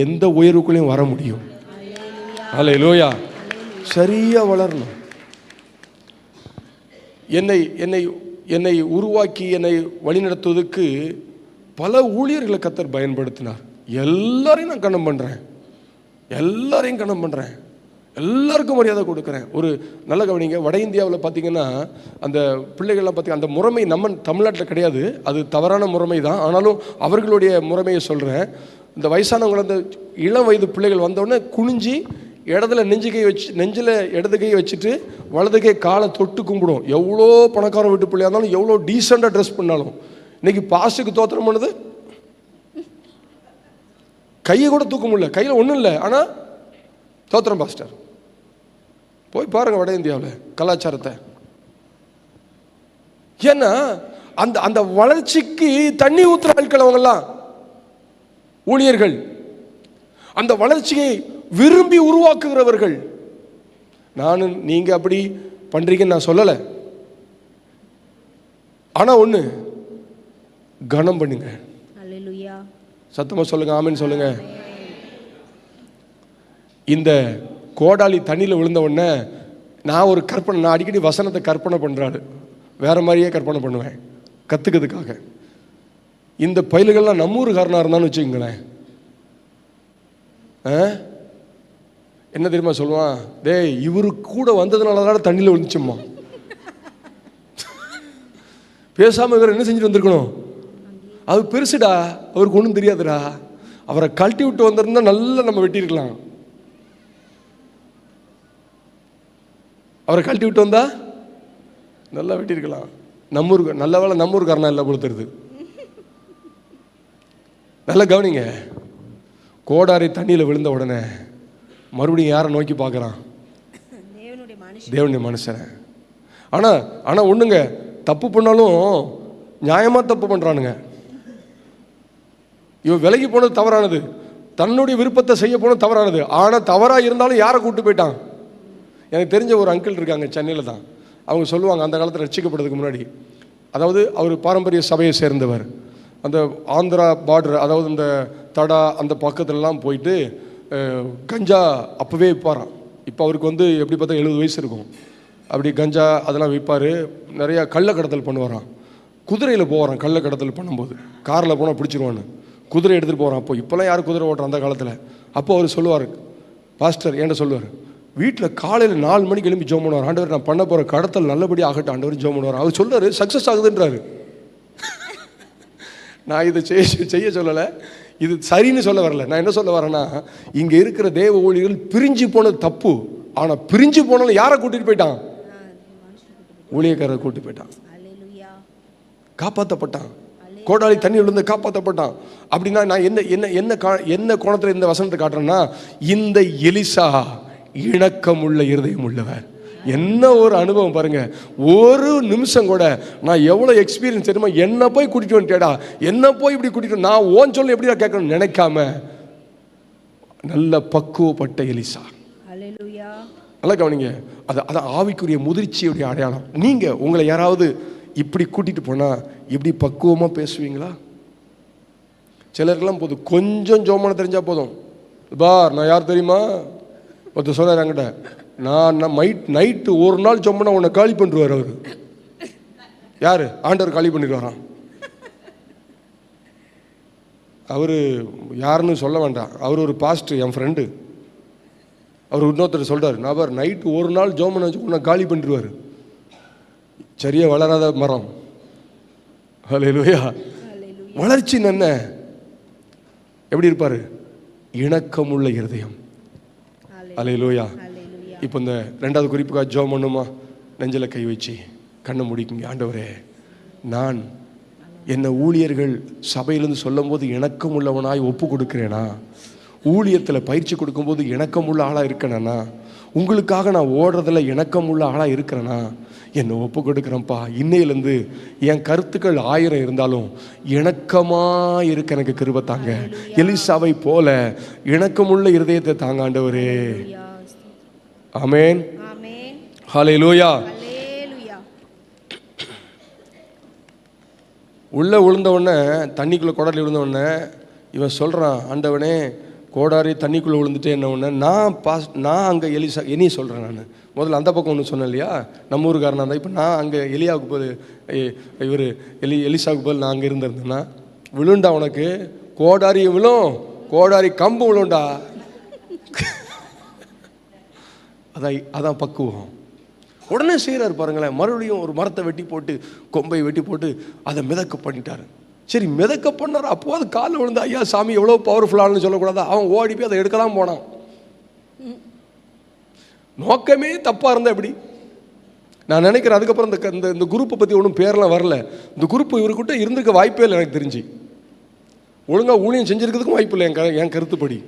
எந்த உயர்வுக்குள்ளேயும் வர முடியும். அல்லேலூயா. சரியாக வளரணும். என்னை உருவாக்கி என்னை வழிநடத்துவதற்கு பல ஊழியர்களை கர்த்தர் பயன்படுத்தினார். எல்லாரையும் நான் கனம் பண்ணுறேன், எல்லாரையும் கனம் பண்ணுறேன், எல்லாருக்கும் மரியாதை கொடுக்குறேன். ஒரு நல்ல கவனிங்க, வட இந்தியாவில் பார்த்தீங்கன்னா அந்த பிள்ளைகள்லாம் பார்த்தீங்கன்னா அந்த முறைமை நம்ம தமிழ்நாட்டில் கிடையாது, அது தவறான முறைமை தான். ஆனாலும் அவர்களுடைய முறைமையை சொல்கிறேன். இந்த வயசானவங்களை, அந்த இளம் வயது பிள்ளைகள் வந்தோடனே குனிஞ்சி இடத்துல நெஞ்சில் இடது கையை வச்சுட்டு வலது கை காலை தொட்டு கும்பிடும். எவ்வளோ பணக்கார வீட்டு பிள்ளையாக இருந்தாலும், எவ்வளோ டீசெண்டாக ட்ரெஸ் பண்ணாலும், இன்னைக்கு பாஸ்டுக்கு தோத்திரம் பண்ணுது, கையை கூட தூக்க முடியல, கையில் ஒன்றும் இல்லை, ஆனால் தோத்திரம் பாஸ்டர். போய் பாருங்க வட இந்தியாவில் கலாச்சாரத்தை. ஏன்னா அந்த அந்த வளர்ச்சிக்கு தண்ணி ஊத்துற ஆட்கள் அவங்கெல்லாம் ஊழியர்கள், அந்த வளர்ச்சியை விரும்பி உருவாக்குகிறவர்கள். நானும் நீங்க அப்படி பண்றீங்கன்னு நான் சொல்லலை, ஆனா ஒண்ணு, கனம் பண்ணுங்க. அல்லேலூயா. சத்தமா சொல்லுங்க, ஆமென் சொல்லுங்க. இந்த கோடாலி தண்ணியில் விழுந்த உடனே நான் ஒரு கற்பனை, நான் அடிக்கடி வசனத்தை கற்பனை பண்ணுறாள், வேற மாதிரியே கற்பனை பண்ணுவேன் கற்றுக்கிறதுக்காக. இந்த பயில்கள்லாம் நம்மூருக்காரனாக இருந்தான்னு வச்சுக்கோங்களேன், என்ன தெரியுமா சொல்லுவான்? டேய், இவரு கூட வந்ததுனால தான் தண்ணியில் விழுந்துச்சும்மா, பேசாமல் இவர் என்ன செஞ்சுட்டு வந்திருக்கணும்? அது பெருசுடா, அவருக்கு ஒன்றும் தெரியாதுடா, அவரை கழட்டி விட்டு வந்திருந்தா நல்லா நம்ம வெட்டியிருக்கலாம். அவரை கழட்டி விட்டு வந்தா நல்லா வெட்டியிருக்கலாம். நம்மூருக்கு நல்ல வேலை நம்மூருக்காரனா இல்லை பொறுத்துருது. நல்லா கவனிங்க, கோடாரி தண்ணியில் விழுந்த உடனே மறுபடியும் யாரை நோக்கி பார்க்குறான்? தேவனுடைய மனுஷனை. ஆனால் ஒன்றுங்க, தப்பு பண்ணாலும் நியாயமாக தப்பு பண்ணுறானுங்க. இவன் விலகி போனது தவறானது, தன்னுடைய விருப்பத்தை செய்ய போனது தவறானது. ஆனால் தவறாக இருந்தாலும் யாரை கூப்பிட்டு போயிட்டான்? எனக்கு தெரிஞ்ச ஒரு அங்கிள் இருக்காங்க, சென்னையில் தான். அவங்க சொல்லுவாங்க, அந்த காலத்தில் ரட்சிக்கப்படுறதுக்கு முன்னாடி, அதாவது அவர் பாரம்பரிய சபையை சேர்ந்தவர், அந்த ஆந்திரா பார்டர், அதாவது இந்த தடா அந்த பக்கத்துலலாம் போயிட்டு கஞ்சா அப்போவே விற்பாராம். இப்போ அவருக்கு வந்து எப்படி பார்த்தா 70 வயசு இருக்கும். அப்படி கஞ்சா அதெல்லாம் விற்பார். நிறையா கள்ளக்கடத்தல் பண்ணுவாராம். குதிரையில் போவாராம். கள்ளக்கடத்தல் பண்ணும்போது காரில் போனால் பிடிச்சிருவான்னு குதிரை எடுத்துகிட்டு போகிறான். அப்போ இப்போலாம் யார் குதிரை ஓட்டுறான் அந்த காலத்தில்? அப்போ அவர் சொல்லுவார், பாஸ்டர் ஏன்ட சொல்லுவார், வீட்டில் காலையில் 4 மணிக்கு எழுப்பி ஜெபம் பண்ணுவார். ஆண்டவர், நான் பண்ண போகிற கடத்தல் நல்லபடியாக ஆகட்டும் ஆண்டவர் ஜெபம் பண்ணுவார். அவர் சொல்கிறார், சக்ஸஸ் ஆகுதுன்றாரு. நான் இதை செய்ய சொல்லலை, இது சரின்னு சொல்ல வரல. நான் என்ன சொல்ல வரேன்னா, இங்கே இருக்கிற தேவ ஊழியர்கள் பிரிஞ்சு போனது தப்பு. ஆனால் பிரிஞ்சு போனாலும் யாரை கூட்டிகிட்டு போயிட்டான்? ஊழியக்காரரை கூட்டிட்டு போயிட்டான். காப்பாற்றப்பட்டான். கோடாலி தண்ணி விழுந்து காப்பாற்றப்பட்டான். அப்படின்னா நான் என்ன கோணத்தில் இந்த வசனத்தை காட்டுறேன்னா, இந்த எலிசா இணக்கமுள்ள இருதயம் உள்ளவர். என்ன ஒரு அனுபவம் பாருங்க. ஒரு நிமிஷம் கூட நான் எவ்வளோ எக்ஸ்பீரியன்ஸ் தெரியுமா, என்ன போய் கூட்டிட்டு வந்துட்டேடா, என்ன போய் இப்படி கூட்டிட்டு, நான் ஓன் சொல்ல எப்படிடா கேட்கணும் நினைக்காம நல்ல பக்குவப்பட்ட எலிசா. நல்லா கவனிங்க, அது ஆவிக்குரிய முதிர்ச்சியுடைய அடையாளம். நீங்க உங்களை யாராவது இப்படி கூட்டிட்டு போனா இப்படி பக்குவமா பேசுவீங்களா? சிலருக்கெல்லாம் போதும், கொஞ்சம் ஜோமான தெரிஞ்சா போதும். பார், நான் யார் தெரியுமா? ஒருத்தர் சொன்னார் என்கிட்ட, நான் நைட்டு ஒரு நாள் சொன்னா உன்னை காலி பண்ணிடுவார். அவர் யாரு? ஆண்டவர் காலி பண்ணிடுவாராம். அவர் யாருன்னு சொல்ல வேண்டாம், அவர் ஒரு பாஸ்டர், என் ஃப்ரெண்டு. அவர் இன்னொருத்தர் சொல்கிறார், நான் நைட்டு ஒரு நாள் ஜோமனை வச்சு உன்னை காலி பண்ணிடுவார். சரியா வளராத மரம். ஹல்லேலூயா. வளர்ச்சி என்ன? எப்படி இருப்பார்? இணக்கமுள்ள இருதயம். ஹல்லேலூயா. இப்போ இந்த 2வது குறிப்புக்காக ஜெபம் பண்ணுமா? நெஞ்சில் கை வச்சு கண்ணை முடிக்குங்க. ஆண்டவரே, நான் என்னை ஊழியர்கள் சபையிலேருந்து சொல்லும் போது இணக்கம் உள்ளவனாய் ஒப்பு கொடுக்குறேனா? ஊழியத்தில் பயிற்சி கொடுக்கும்போது இணக்கம் உள்ள ஆளாக இருக்கிறேனா? உங்களுக்காக நான் ஓடுறதில் இணக்கம் உள்ள ஆளாக இருக்கிறேனா? என்னை ஒப்பு கொடுக்குறேன்ப்பா. இன்னையிலேருந்து என் கருத்துக்கள் 1000 இருந்தாலும் இணக்கமாக இருக்க எனக்கு கிருபை தாங்க. எலிசாவை போல இணக்கமுள்ள இருதயத்தை தாங்க ஆண்டவரே. ஆமென். ஹல்லேலூயா. உள்ளே விழுந்த உடனே, தண்ணிக்குள்ளே கோடாரி விழுந்த உடனே இவன் சொல்கிறான், ஆண்டவனே கோடாரி தண்ணிக்குள்ளே விழுந்துட்டு என்ன ஒன்று, நான் அங்கே இனி சொல்கிறேன். நான் முதல்ல அந்த பக்கம் ஒன்று சொன்னேன் இல்லையா, நம்ம ஊருக்காரனா தான். இப்போ நான் அங்கே எலியாவுக்கு போது இவர் எலிசாவுக்கு போது நான் அங்கே இருந்திருந்தேன்னா, விழுண்டா உனக்கு கோடாரி விழும், கோடாரி கம்பு விழுண்டா. அதான் பக்குவம். உடனே செய்கிறார் பாருங்களேன். மறுபடியும் ஒரு மரத்தை வெட்டி போட்டு, கொம்பை வெட்டி போட்டு அதை மிதக்க பண்ணிட்டார். சரி, மிதக்க பண்ணார். அப்போது காலில் விழுந்து, ஐயா சாமி எவ்வளோ பவர்ஃபுல்லானு சொல்லக்கூடாது. அவன் ஓடி போய் அதை எடுக்கலாம் போனான். நோக்கமே தப்பாக இருந்தால் எப்படி? நான் நினைக்கிறேன் அதுக்கப்புறம் இந்த குரூப்பை பற்றி ஒன்றும் பேரெலாம் வரல. இந்த குரூப் இவருக்கிட்ட இருந்திருக்க வாய்ப்பே இல்லை எனக்கு தெரிஞ்சு. ஒழுங்காக ஊழியம் செஞ்சுருக்கிறதுக்கும் வாய்ப்பு இல்லை என் கருத்துப்படி.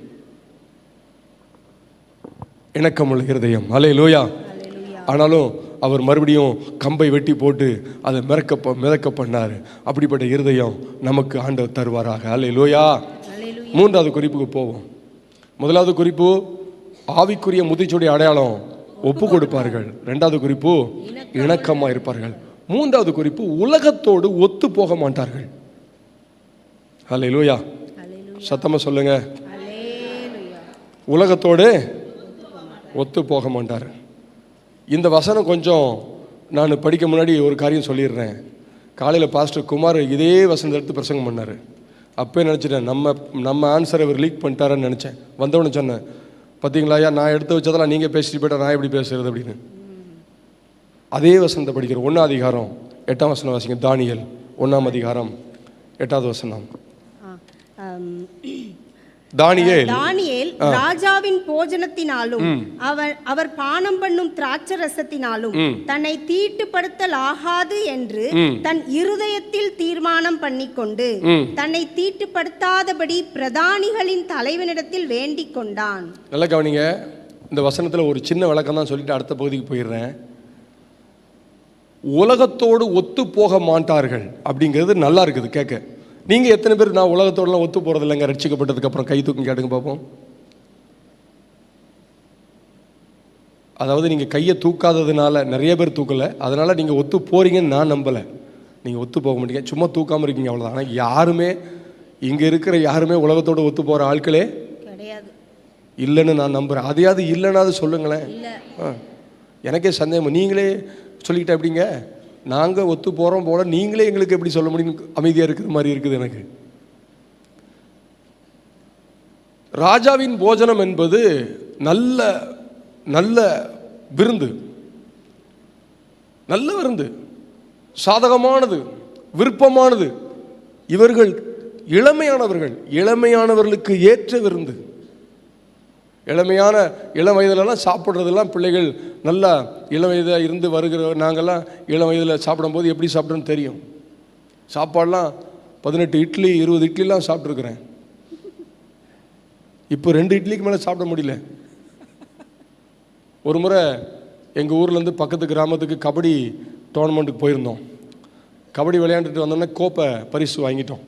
இணக்கமுள்ள இருதயம். ஹல்லேலூயா. ஆனாலும் அவர் மறுபடியும் கம்பை வெட்டி போட்டு அதை மிதக்க பண்ணார். அப்படிப்பட்ட இருதயம் நமக்கு ஆண்டவர் தருவாராக. ஹல்லேலூயா. 3வது குறிப்புக்கு போவோம். 1வது குறிப்பு ஆவிக்குரிய முதிர்ச்சியுடைய அடையாளம், ஒப்பு கொடுப்பார்கள். 2வது குறிப்பு இணக்கமாக இருப்பார்கள். 3வது குறிப்பு உலகத்தோடு ஒத்து போக மாட்டார்கள். ஹல்லேலூயா. சத்தமாக சொல்லுங்க. உலகத்தோடு ஒத்து போக மாட்டார். இந்த வசனம் கொஞ்சம் நான் படிக்க முன்னாடி ஒரு காரியம் சொல்லிடுறேன். காலையில் பாஸ்டர் குமார் இதே வசனத்தை எடுத்து பிரசங்கம் பண்ணார். அப்போ நினச்சிட்டேன் நம்ம ஆன்சரை அவர் லீக் பண்ணிட்டாரன்னு நினச்சேன். வந்தவொன்னு சொன்னேன், பார்த்தீங்களா ஐயா, நான் எடுத்து வச்சதெல்லாம் நீங்கள் பேசிட்டு போய்ட்டா நான் எப்படி பேசுறது அப்படின்னு. அதே வசனத்தை படிக்கிறேன். 1ஆம் அதிகாரம் 8ஆம் வசனம் வாசிங்க. தானியேல் 1ஆம் அதிகாரம் 8வது வசனம். தானியேல் ராஜாவின் போஜனத்தினாலும் அவர் பானம் பண்ணும் திராட்சரசத்தினாலும் தன்னை தீட்டுப்படுத்தல் ஆகாது என்று தன் இருதயத்தில் தீர்மானம் பண்ணிக்கொண்டு தன்னை தீட்டுப்படுத்தாதபடி பிரதானிகளின் தலைவனிடத்தில் வேண்டிக் கொண்டான். நல்லா கவனிங்க. இந்த வசனத்தில் ஒரு சின்ன விளக்கம் தான் சொல்லிட்டு அடுத்த பகுதிக்கு போயிடுறேன். உலகத்தோடு ஒத்து போக மாட்டார்கள் அப்படிங்கிறது நல்லா இருக்குது கேட்க. நீங்கள் எத்தனை பேர் நான் உலகத்தோடலாம் ஒத்து போகிறது இல்லைங்க ரட்சிக்கப்பட்டதுக்கப்புறம்? கை தூக்கி கேட்டுங்க பார்ப்போம். அதாவது நீங்கள் கையை தூக்காததுனால நிறைய பேர் தூக்கலை, அதனால் நீங்கள் ஒத்து போகிறீங்கன்னு நான் நம்பலை. நீங்கள் ஒத்து போக மாட்டீங்க, சும்மா தூக்காமல் இருக்கீங்க, அவ்வளோதான். ஆனால் யாருமே இங்கே இருக்கிற யாருமே உலகத்தோடு ஒத்து போகிற ஆட்களே கிடையாது இல்லைன்னு நான் நம்புகிறேன். அதையாவது இல்லைன்னா அது சொல்லுங்களேன். எனக்கே சந்தேகம். நீங்களே சொல்லிக்கிட்டே எப்படிங்க நாங்கள் ஒத்து போகிறோம் போல நீங்களே எங்களுக்கு எப்படி சொல்ல முடியும்? அமைதியாக இருக்கிற மாதிரி இருக்குது எனக்கு. ராஜாவின் போஜனம் என்பது நல்ல நல்ல விருந்து, நல்ல விருந்து, சாதகமானது, விருப்பமானது. இவர்கள் இளமையானவர்களுக்கு ஏற்ற விருந்து. இளம் வயதிலலாம் சாப்பிட்றதெல்லாம் பிள்ளைகள் நல்லா இளம் வயதில் இருந்து வருகிற நாங்கள்லாம் இளம் வயதில் சாப்பிடும்போது எப்படி சாப்பிட்றோன்னு தெரியும். சாப்பாடெலாம் 18 இட்லி 20 இட்லிலாம் சாப்பிட்ருக்குறேன். இப்போ 2 இட்லிக்கு மேலே சாப்பிட முடியல. ஒரு முறை எங்கள் ஊர்லேருந்து பக்கத்து கிராமத்துக்கு கபடி டோர்னமெண்ட்டுக்கு போயிருந்தோம். கபடி விளையாண்டுட்டு வந்தோன்னே கோப்பை பரிசு வாங்கிட்டோம்.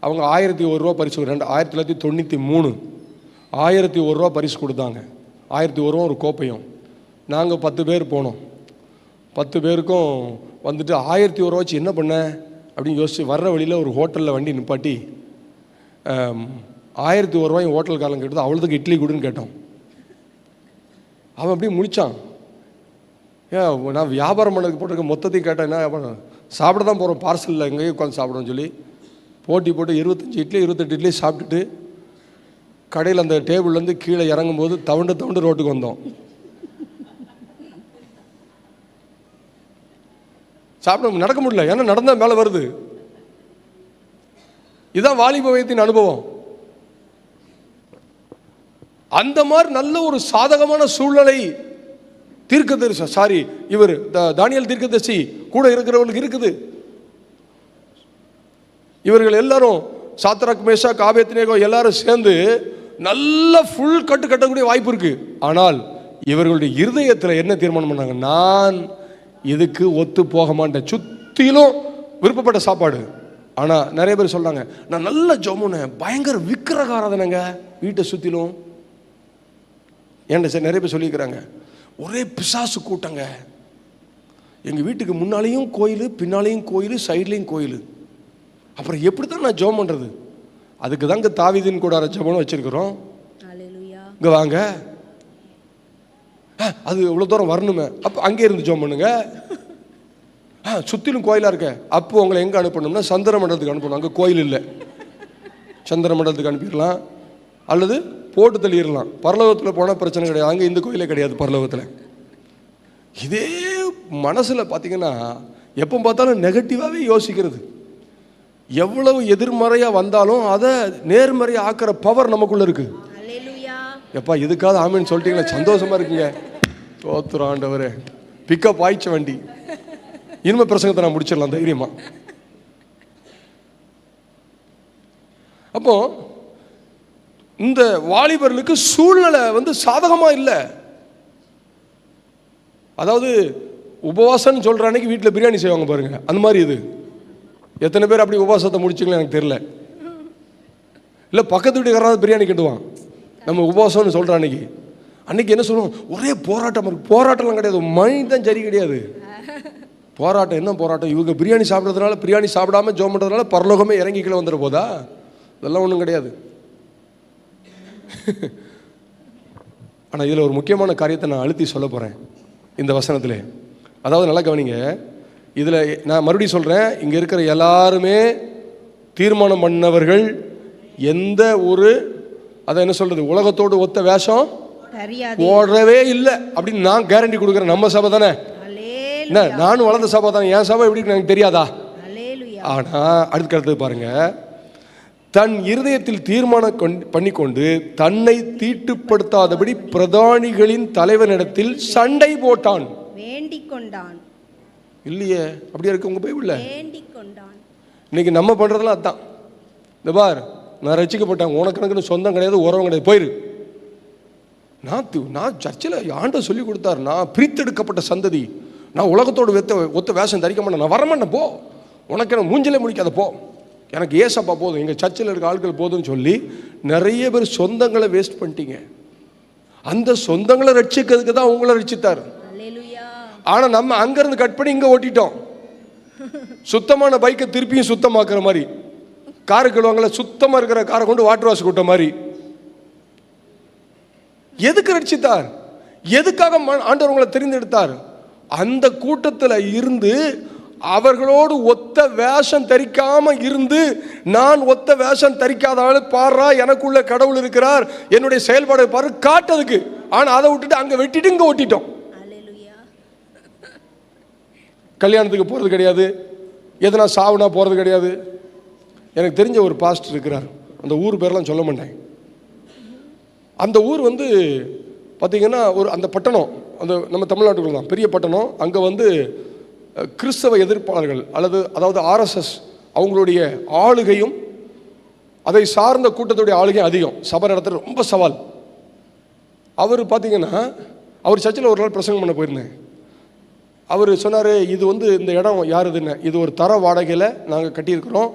அவங்க 1001 ரூபா பரிசு, 1993 1001 ரூபா பரிசு கொடுத்தாங்க. 1001 ரூபா ஒரு கோப்பையும். நாங்கள் 10 பேர் போனோம். 10 பேருக்கும் வந்துட்டு 1001 ரூபா வச்சு என்ன பண்ண அப்படின்னு யோசிச்சு வர்ற வழியில் ஒரு ஹோட்டலில் வண்டி நிப்பாட்டி 1001 ரூபாயும் ஹோட்டல்காரன் கேட்டது, அவ்வளோதுக்கு இட்லி கொடுன்னு கேட்டோம். அவன் அப்படியே முடித்தான். நான் வியாபாரம் பண்ணதுக்கு போட்டிருக்க மொத்தத்தையும் கேட்டேன். என்ன சாப்பிட தான் போகிறோம், பார்சலில் எங்கேயும் உட்காந்து சாப்பிடணும்னு சொல்லி போட்டி போட்டு 25 இட்லி 28 இட்லி சாப்பிட்டுட்டு கடையில் அந்த டேபிள்லேருந்து கீழே இறங்கும்போது தவண்டு ரோட்டுக்கு வந்தோம். சாப்பிட நடக்க முடியல, ஏன்னா நடந்தால் மேலே வருது. இதுதான் வாலிப வயதின் அனுபவம். அந்த மாதிரி நல்ல ஒரு சாதகமான சூழ்நிலை தீர்க்கதரிசி, சாரி, இவர் தானியேல் தீர்க்கதரிசி கூட இருக்கிறவர்களுக்கு இருக்குது. இவர்கள் எல்லாரும் சாத்ராக், மேஷாக், ஆபேத்நேகோ எல்லாரும் சேர்ந்து நல்ல ஃபுல் கட்டு கட்டக்கூடிய வாய்ப்பு இருக்கு. ஆனால் இவர்களுடைய இருதயத்தில் என்ன தீர்மானம் பண்ணாங்க? நான் இதுக்கு ஒத்து போக மாட்டேன். சுத்திலும் விருப்பப்பட்ட சாப்பாடு. ஆனால் நிறைய பேர் சொல்றாங்க, நான் நல்ல ஜோமுன்னு பயங்கர விக்கிரகாராதனைங்க வீட்டை சுத்திலும். ஏன்டா சார் நிறைய பேர் சொல்லியிருக்கிறாங்க, ஒரே பிசாசு கூட்டங்க, எங்கள் வீட்டுக்கு முன்னாலேயும் கோயில், பின்னாலேயும் கோயில், சைட்லேயும் கோயில். அப்புறம் எப்படி தான் நான் ஜோம் பண்ணுறது? அதுக்கு தாங்க தாவீதின் கூடார ஜெபம்னு வச்சிருக்கிறோம். இங்கே வாங்க, அது இவ்வளோ தூரம் வரணுமே, அப்போ அங்கே இருந்து ஜோம் பண்ணுங்க. சுற்றிலும் கோயிலாக இருக்க, அப்போ உங்களை எங்கே அனுப்பணும்னா சந்திர மண்டலத்துக்கு அனுப்பணும். அங்கே கோயில் இல்லை, சந்திர மண்டலத்துக்கு அனுப்பிடலாம், அல்லது போட்டு தள்ளிடலாம். பரலோகத்தில் போனால் பிரச்சனை கிடையாது, அங்கே இந்த கோயிலே கிடையாது பரலோகத்தில். இதே மனசில் பார்த்தீங்கன்னா எப்போ பார்த்தாலும் நெகட்டிவாகவே யோசிக்கிறது. எவ்வளவு எதிர்மறையாக வந்தாலும் அதை நேர்மறையாக ஆக்கிற பவர் நமக்குள்ள இருக்கு. எப்பா இதுக்காவது ஆமேன்னு சொல்லிட்டீங்களா? சந்தோஷமா இருக்குங்க. தோத்துறோம் ஆண்டவரே, பிக்கப் ஆயிடுச்சு வண்டி. இனிமே பிரசங்கத்தை நான் முடிச்சிடலாம் தைரியமா. அப்போ இந்த வாலிபர்களுக்கு சூழ்நிலை சாதகமா இல்லை. அதாவது உபவாசம் சொல்ற அன்னைக்கு வீட்டில் பிரியாணி செய்வாங்க பாருங்க, அந்த மாதிரி இது. எத்தனை பேர் அப்படி உபவாசத்தை முடிச்சிங்களா எனக்கு தெரியல. இல்லை பக்கத்து வீட்டுக்காரன் பிரியாணி கட்டுவான் நம்ம உபவாசம்னு சொல்ற அன்னைக்கு என்ன சொல்லுவோம்? ஒரே போராட்டம் இருக்கு. போராட்டம்லாம் கிடையாது, மைண்ட் தான் சரி கிடையாது. போராட்டம் என்ன போராட்டம்? இவங்க பிரியாணி சாப்பிட்றதுனால, பிரியாணி சாப்பிடாம ஜோம் பண்ணுறதுனால பரலோகமே இறங்கி கீழே வந்துட போதா? இதெல்லாம் ஒன்றும் கிடையாது. ஆனால் இதில் ஒரு முக்கியமான காரியத்தை நான் அழுத்தி சொல்ல போகிறேன் இந்த வசனத்தில். அதாவது நல்லா கவனிங்க, இதில் நான் மறுபடியும் சொல்கிறேன், இங்கே இருக்கிற எல்லாருமே தீர்மானம் பண்ணவர்கள் எந்த ஒரு, அதை என்ன சொல்கிறது, உலகத்தோடு ஒத்த வேஷம் போடவே இல்லை அப்படின்னு நான் கேரண்டி கொடுக்குறேன். நம்ம சபை தானே, என்ன நானும் வளர்ந்த சபை தானே, என் சபை எப்படி எனக்கு தெரியாதா? ஆனால் அடுத்து பாருங்க, தன் இருதயத்தில் தீர்மானம் பண்ணிக்கொண்டு தன்னை தீட்டுப்படுத்தாதபடி பிரதானிகளின் தலைவனிடத்தில் சண்டை போட்டான், வேண்டிக் கொண்டான். இல்லையே, அப்படியே இருக்கு உங்க பைபிள்ல. இன்னைக்கு நம்ம பண்றதெல்லாம் அதான். இந்த பார், நான் ரட்சிக்கப்பட்டேன், உனக்கு எனக்கு சொந்தம் கிடையாது, உறவு கிடையாது, போயிரு. நான் சர்ச்சில் ஆண்டவர் சொல்லி கொடுத்தாரு, நான் பிரித்தெடுக்கப்பட்ட சந்ததி, நான் உலகத்தோடு ஒத்த வேஷம் தரிக்க மாட்டேன், நான் வரமாட்டேன், போ, உனக்கு எனக்கு மூஞ்சிலே முடிக்காத, போ, எனக்கு ஏசப்பா போதும், எங்கள் சர்ச்சில் இருக்க ஆட்கள் போதும்னு சொல்லி நிறைய பேர் சொந்தங்களை வேஸ்ட் பண்ணிட்டீங்க. அந்த சொந்தங்களை ரட்சிக்கிறதுக்கு தான் உங்களை ரட்சித்தார். ஆனால் நம்ம அங்கேருந்து கட் பண்ணி இங்கே ஓட்டிட்டோம். சுத்தமான பைக்கை திருப்பியும் சுத்தமாக்குற மாதிரி, காரு கழுவாங்கள, சுத்தமாக இருக்கிற காரை கொண்டு வாட்டர் வாஷ் கூட்ட மாதிரி. எதுக்கு ரட்சித்தார்? எதுக்காக ஆண்டவர் உங்களை தெரிந்தெடுத்தார்? அந்த கூட்டத்தில் இருந்து அவர்களோடு ஒத்த வேஷம் தரிக்காம இருந்து, நான் ஒத்த வேஷம் தரிக்காத பாடுறா, எனக்குள்ள கடவுள் இருக்கிறார், என்னுடைய செயல்பாடு பாரு காட்டுறதுக்கு. ஆனால் அதை விட்டுட்டு அங்கே வெட்டிட்டு இங்கே ஓட்டிட்டோம். கல்யாணத்துக்கு போகிறது கிடையாது, எதனா சாவுனா போகிறது கிடையாது. எனக்கு தெரிஞ்ச ஒரு பாஸ்டர் இருக்கிறார், அந்த ஊர் பேரெல்லாம் சொல்ல மாட்டேன். அந்த ஊர் பார்த்திங்கன்னா ஒரு அந்த பட்டணம், அந்த நம்ம தமிழ்நாட்டுக்குள்ள தான் பெரிய பட்டணம். அங்கே கிறிஸ்தவ எதிர்ப்பாளர்கள் அதாவது ஆர்எஸ்எஸ் அவங்களுடைய ஆளுகையும் அதை சார்ந்த கூட்டத்துடைய ஆளுகையும் அதிகம். சபை நடத்துகிற ரொம்ப சவால். அவர் பார்த்திங்கன்னா, அவர் சர்ச்சில் ஒரு நாள் பிரசங்கம் பண்ண போயிருந்தேன். அவர் சொன்னார், இது இந்த இடம் யாருதுன்னு, இது ஒரு தர வாடகையில் நாங்கள் கட்டியிருக்கிறோம்,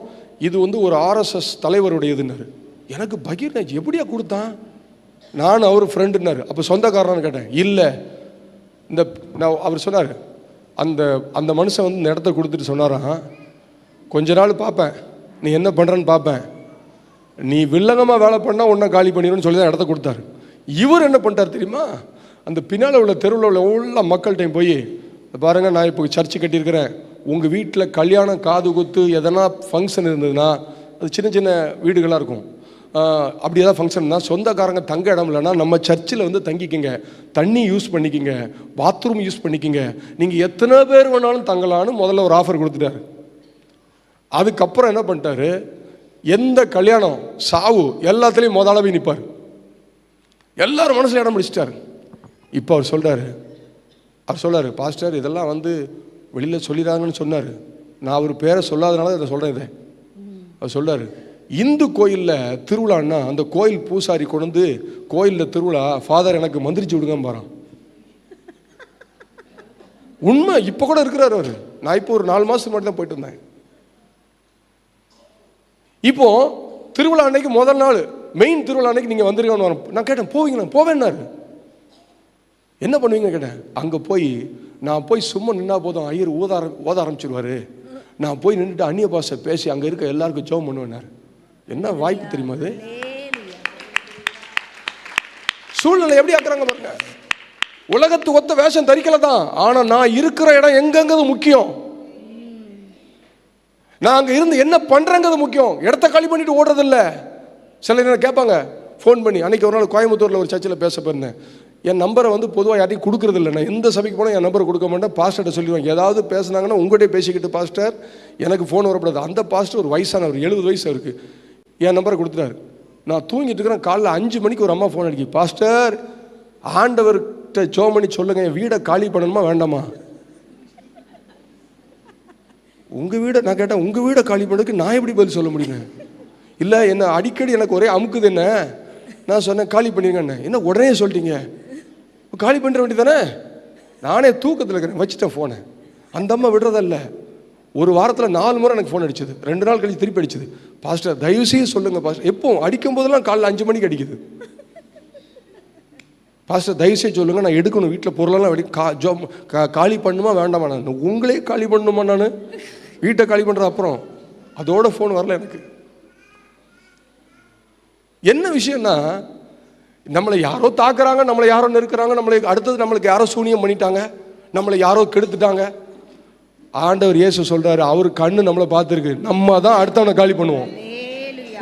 இது ஒரு ஆர்எஸ்எஸ் தலைவருடையதுன்னாரு. எனக்கு பகீர், எப்படியா கொடுத்தான்? நான் அவர் ஃப்ரெண்டுன்னாரு. அப்போ சொந்தக்காரன்னு கேட்டேன். இல்லை, அவர் சொன்னார், அந்த மனுஷன் இந்த இடத்த கொடுத்துட்டு சொன்னாராம், கொஞ்ச நாள் பார்ப்பேன், நீ என்ன பண்ணுறன்னு பார்ப்பேன், நீ வில்லங்கமாக வேலை பண்ணால் உன்னை காலி பண்ணிடுன்னு சொல்லி தான் இடத்த கொடுத்தாரு. இவர் என்ன பண்ணிட்டார் தெரியுமா? அந்த பின்னால் உள்ள தெருவில் உள்ள மக்கள்கிட்டையும் போய், பாருங்கள், நான் இப்போ சர்ச்சு கட்டியிருக்கிறேன், உங்கள் வீட்டில் கல்யாணம், காது குத்து, எதனா ஃபங்க்ஷன் இருந்ததுன்னா, அது சின்ன சின்ன வீடுகளாக இருக்கும், அப்படி ஏதாவது ஃபங்க்ஷன்னா சொந்தக்காரங்க தங்க இடம் இல்லைன்னா நம்ம சர்ச்சில் தங்கிக்கிங்க, தண்ணி யூஸ் பண்ணிக்கிங்க, பாத்ரூம் யூஸ் பண்ணிக்கிங்க, நீங்கள் எத்தனை பேர் வேணாலும் தங்கலான்னு முதல்ல ஒரு ஆஃபர் கொடுத்துட்டாரு. அதுக்கப்புறம் என்ன பண்ணிட்டாரு, எந்த கல்யாணம், சாவு எல்லாத்துலேயும் முதல்ல போய் நிற்பார். எல்லாரும் மனசில் இடம் பிடிச்சிட்டாரு. இப்போ அவர் சொல்கிறாரு, அவர் சொல்றாரு, பாஸ்டர் இதெல்லாம் வந்து வெளியில் சொல்லிடுறாங்கன்னு சொன்னார். நான் அவர் பேரை சொல்லாதனால இதை சொல்கிறேன். இதை அவர் சொல்றாரு, இந்து கோயிலில் திருவிழான்னா அந்த கோயில் பூசாரி கொண்டு வந்து கோயிலில் திருவிழா, ஃபாதர் எனக்கு மந்திரிச்சு விடுங்க பாறான். உண்மை, இப்போ கூட இருக்கிறார் அவர். நான் இப்போ ஒரு 4 மாதத்துக்கு மட்டும் தான் போயிட்டு இருந்தேன். இப்போ திருவிழா அன்னைக்கு முதல் நாள், மெயின் திருவிழா அன்னைக்கு நீங்கள் வந்துருக்கணும். நான் கேட்டேன், போவீங்களா? போவேன்னாரு. என்ன பண்ணுவீங்க கேட்டேன். அங்கே போய் நான் போய் சும்மா நின்னா போதும், ஐயர் ஓத ஆரம்பிச்சிருவாரு. நான் போய் நின்றுட்டு அந்நிய பாஷை பேசி அங்கே இருக்க எல்லாருக்கும் ஜெபம் பண்ணுவேன்னாரு. என்ன வாய்ப்பு தெரியுமா அது? சூழ்நிலை எப்படி ஆக்குறாங்க பாருங்க. உலகத்து ஒத்த வேஷம் தரிக்கல தான், ஆனா நான் இருக்கிற இடம் எங்கங்கிறது முக்கியம். நான் அங்க இருந்து என்ன பண்றேங்கிறது முக்கியம். இடத்த காலி பண்ணிட்டு ஓடுறது இல்லை. சில நேரம் கேட்பாங்க ஃபோன் பண்ணி. அன்னைக்கு ஒரு நாள் கோயம்புத்தூர்ல ஒரு சர்ச்சில் பேச போயிருந்தேன். என் நம்பரை வந்து பொதுவாக யாரையும் கொடுக்குறது இல்லை. நான் எந்த சபைக்கு போனால் என் நம்பரை கொடுக்க மாட்டேன். பாஸ்டர்கிட்ட சொல்லிடுவாங்க, ஏதாவது பேசுனாங்கன்னா உங்கள்கிட்ட பேசிக்கிட்டு பாஸ்டர் எனக்கு ஃபோன் வரக்கூடாது. அந்த பாஸ்டர் ஒரு வயசானவர், 70 வயசு அவருக்கு. என் நம்பரை கொடுத்துட்டாரு. நான் தூங்கிட்டு இருக்கிறேன். காலைல 5 மணிக்கு ஒரு அம்மா ஃபோன் அடிக்கி, பாஸ்டர் ஆண்டவர்கிட்ட ஜெபம் பண்ணி சொல்லுங்க, என் வீடை காலி பண்ணணுமா வேண்டாமா? உங்கள் வீடை நான் கேட்டேன், உங்கள் வீடை காலி பண்ணுறதுக்கு நான் எப்படி பதில் சொல்ல முடியுங்க? இல்லை என்ன அடிக்கடி எனக்கு ஒரே அமுக்குது. என்ன நான் சொன்னேன் காலி பண்ணிருங்க. என்ன உடனே சொல்லிட்டீங்க? காலி பண்ணுற வேண்டி தானே. நானே தூக்கத்தில் இருக்கிறேன், வச்சுட்டேன் ஃபோனை. அந்த அம்மா விடுறதில்ல. ஒரு வாரத்தில் 4 முறை எனக்கு ஃபோன் அடிச்சது. 2 நாள் கழிச்சு திருப்பி அடிச்சது. பாஸ்டர் தயவுசெய்து சொல்லுங்கள் பாஸ்டர். எப்போ அடிக்கும் போதெல்லாம் காலைல 5 மணிக்கு அடிக்குது. பாஸ்டர் தயவுசெய்து சொல்லுங்கள், நான் எடுக்கணும், வீட்டில் பொருளெல்லாம் காலி பண்ணுமா வேண்டாமா? நான் உங்களே காலி பண்ணணுமா? நான் வீட்டை காலி பண்ணுற அப்புறம் அதோட ஃபோன் வரல எனக்கு. என்ன விஷயம்னா, நம்மளை யாரோ தாக்குறாங்க, நம்மளை யாரோ நெருக்கிறாங்க, அடுத்தது நம்மளுக்கு யாரோ சூனியம் பண்ணிட்டாங்க, நம்மளை யாரோ கெடுத்துட்டாங்க. ஆண்டவர் இயேசு சொல்றாரு, அவர் கண்ணு நம்மளை பார்த்துருக்கு. நம்ம தான் அடுத்தவனை காலி பண்ணுவோம்.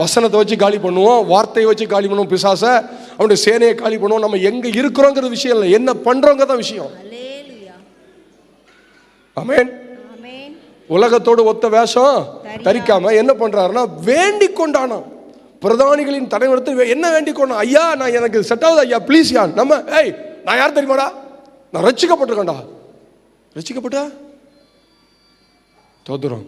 வசனத்தை வச்சு காலி பண்ணுவோம், வார்த்தையை வச்சு காலி பண்ணுவோம், பிசாசை அவனுடைய சேனையை காலி பண்ணுவோம். நம்ம எங்க இருக்கிறோங்கிறது விஷயம் இல்லை, என்ன பண்றோங்கிறத விஷயம். ஆமென். உலகத்தோடு ஒத்த வேஷம் தரிக்காம என்ன பண்றாருன்னா, வேண்டிக் கொண்டானோ பிரதானிகளின் தலைவரத்தில் என்ன வேண்டிக் கொண்டோம்? ஐயா நான் எனக்கு செட் ஆகுது ஐயா, ப்ளீஸ் யா. நம்ம நான் யார் தெரியுமாடா? நான் ரட்சிக்கப்பட்டிருக்கேன்டா. ரட்சிக்கப்பட்டா தோத்துறோம்.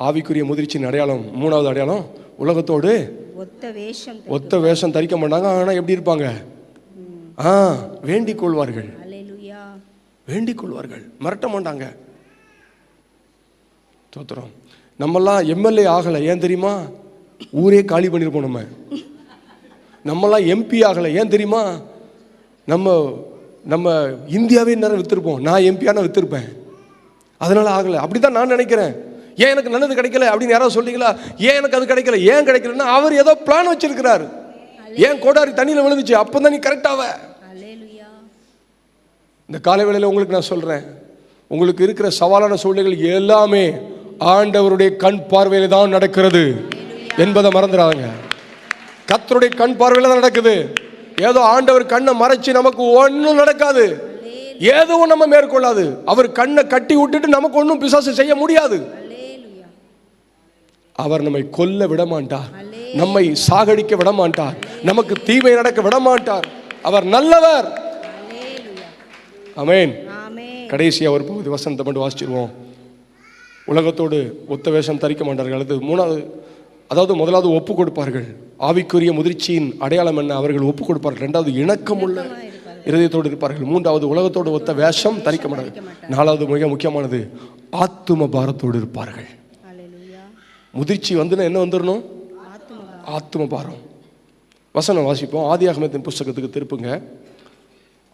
ஆவிக்குரிய முதிர்ச்சியின் அடையாளம், 3வது அடையாளம், உலகத்தோடு ஒத்த வேஷம் தரிக்க மாட்டாங்க. ஆனா எப்படி இருப்பாங்க? வேண்டிக் கொள்வார்கள். வேண்டிக் கொள்வார்கள், மிரட்ட மாட்டாங்க. தோத்துறோம். நம்மெல்லாம் எம்எல்ஏ ஆகலை, ஏன் தெரியுமா? ஊரே காலி பண்ணியிருப்போம். நம்மெல்லாம் எம்பி ஆகலை, ஏன் தெரியுமா? நம்ம இந்தியாவே நேரம் வித்திருப்போம். நான் எம்பியான வித்திருப்பேன், அதனால ஆகலை. அப்படிதான் நான் நினைக்கிறேன். ஏன் எனக்கு நல்லது கிடைக்கல அப்படின்னு யாராவது சொல்றீங்களா? ஏன் எனக்கு அது கிடைக்கல? ஏன் கிடைக்கலன்னா அவர் ஏதோ பிளான் வச்சிருக்கிறாரு. ஏன் கோடாரி தண்ணியில் விழுந்துச்சு, அப்பதான் நீ கரெக்டாவ. இந்த காலை வேளையில உங்களுக்கு நான் சொல்றேன், உங்களுக்கு இருக்கிற சவாலான சூழ்நிலைகள் எல்லாமே ஆண்டவருடைய கண் பார்வையில தான் நடக்கிறது என்பதை மறந்துடாதீங்க. கர்த்தருடைய கண் பார்வையில தான் நடக்குது. ஏதோ ஆண்டவர் கண்ணை மறைச்சு நமக்கு ஒன்றும் நடக்காது, எதுவும் நம்ம மேற்கொள்ளாது. அவர் கண்ணை கட்டி விட்டுட்டு நமக்கு ஒன்றும் பிசாசு செய்ய முடியாது. அவர் நம்மை கொல்ல விடமாட்டார், நம்மை சாகடிக்க விடமாட்டார், நமக்கு தீமை நடக்க விடமாட்டார். அவர் நல்லவர். ஆமென். கடைசியா ஒரு பகுதி வசனத்தை மட்டும் வாசிச்சிருவோம். உலகத்தோடு ஒத்த வேஷம் தரிக்க மாட்டார்கள். அதாவது முதலாவது ஒப்பு கொடுப்பார்கள். ஆவிக்குரிய முதிர்ச்சியின் அடையாளம் என்ன? அவர்கள் ஒப்பு கொடுப்பார்கள். 2வது இணக்கமுள்ள இருதயத்தோடு இருப்பார்கள். 3வது உலகத்தோடு ஒத்த வேஷம் தரிக்க மாட்டார்கள். 4வது மிக முக்கியமானது, ஆத்தும பாரத்தோடு இருப்பார்கள். முதிர்ச்சி வந்துன்னா என்ன வந்துடணும்? ஆத்தும பாரம். வசனம் வாசிப்போம். ஆதியாகமத்தின் புஸ்தகத்துக்கு திருப்புங்க.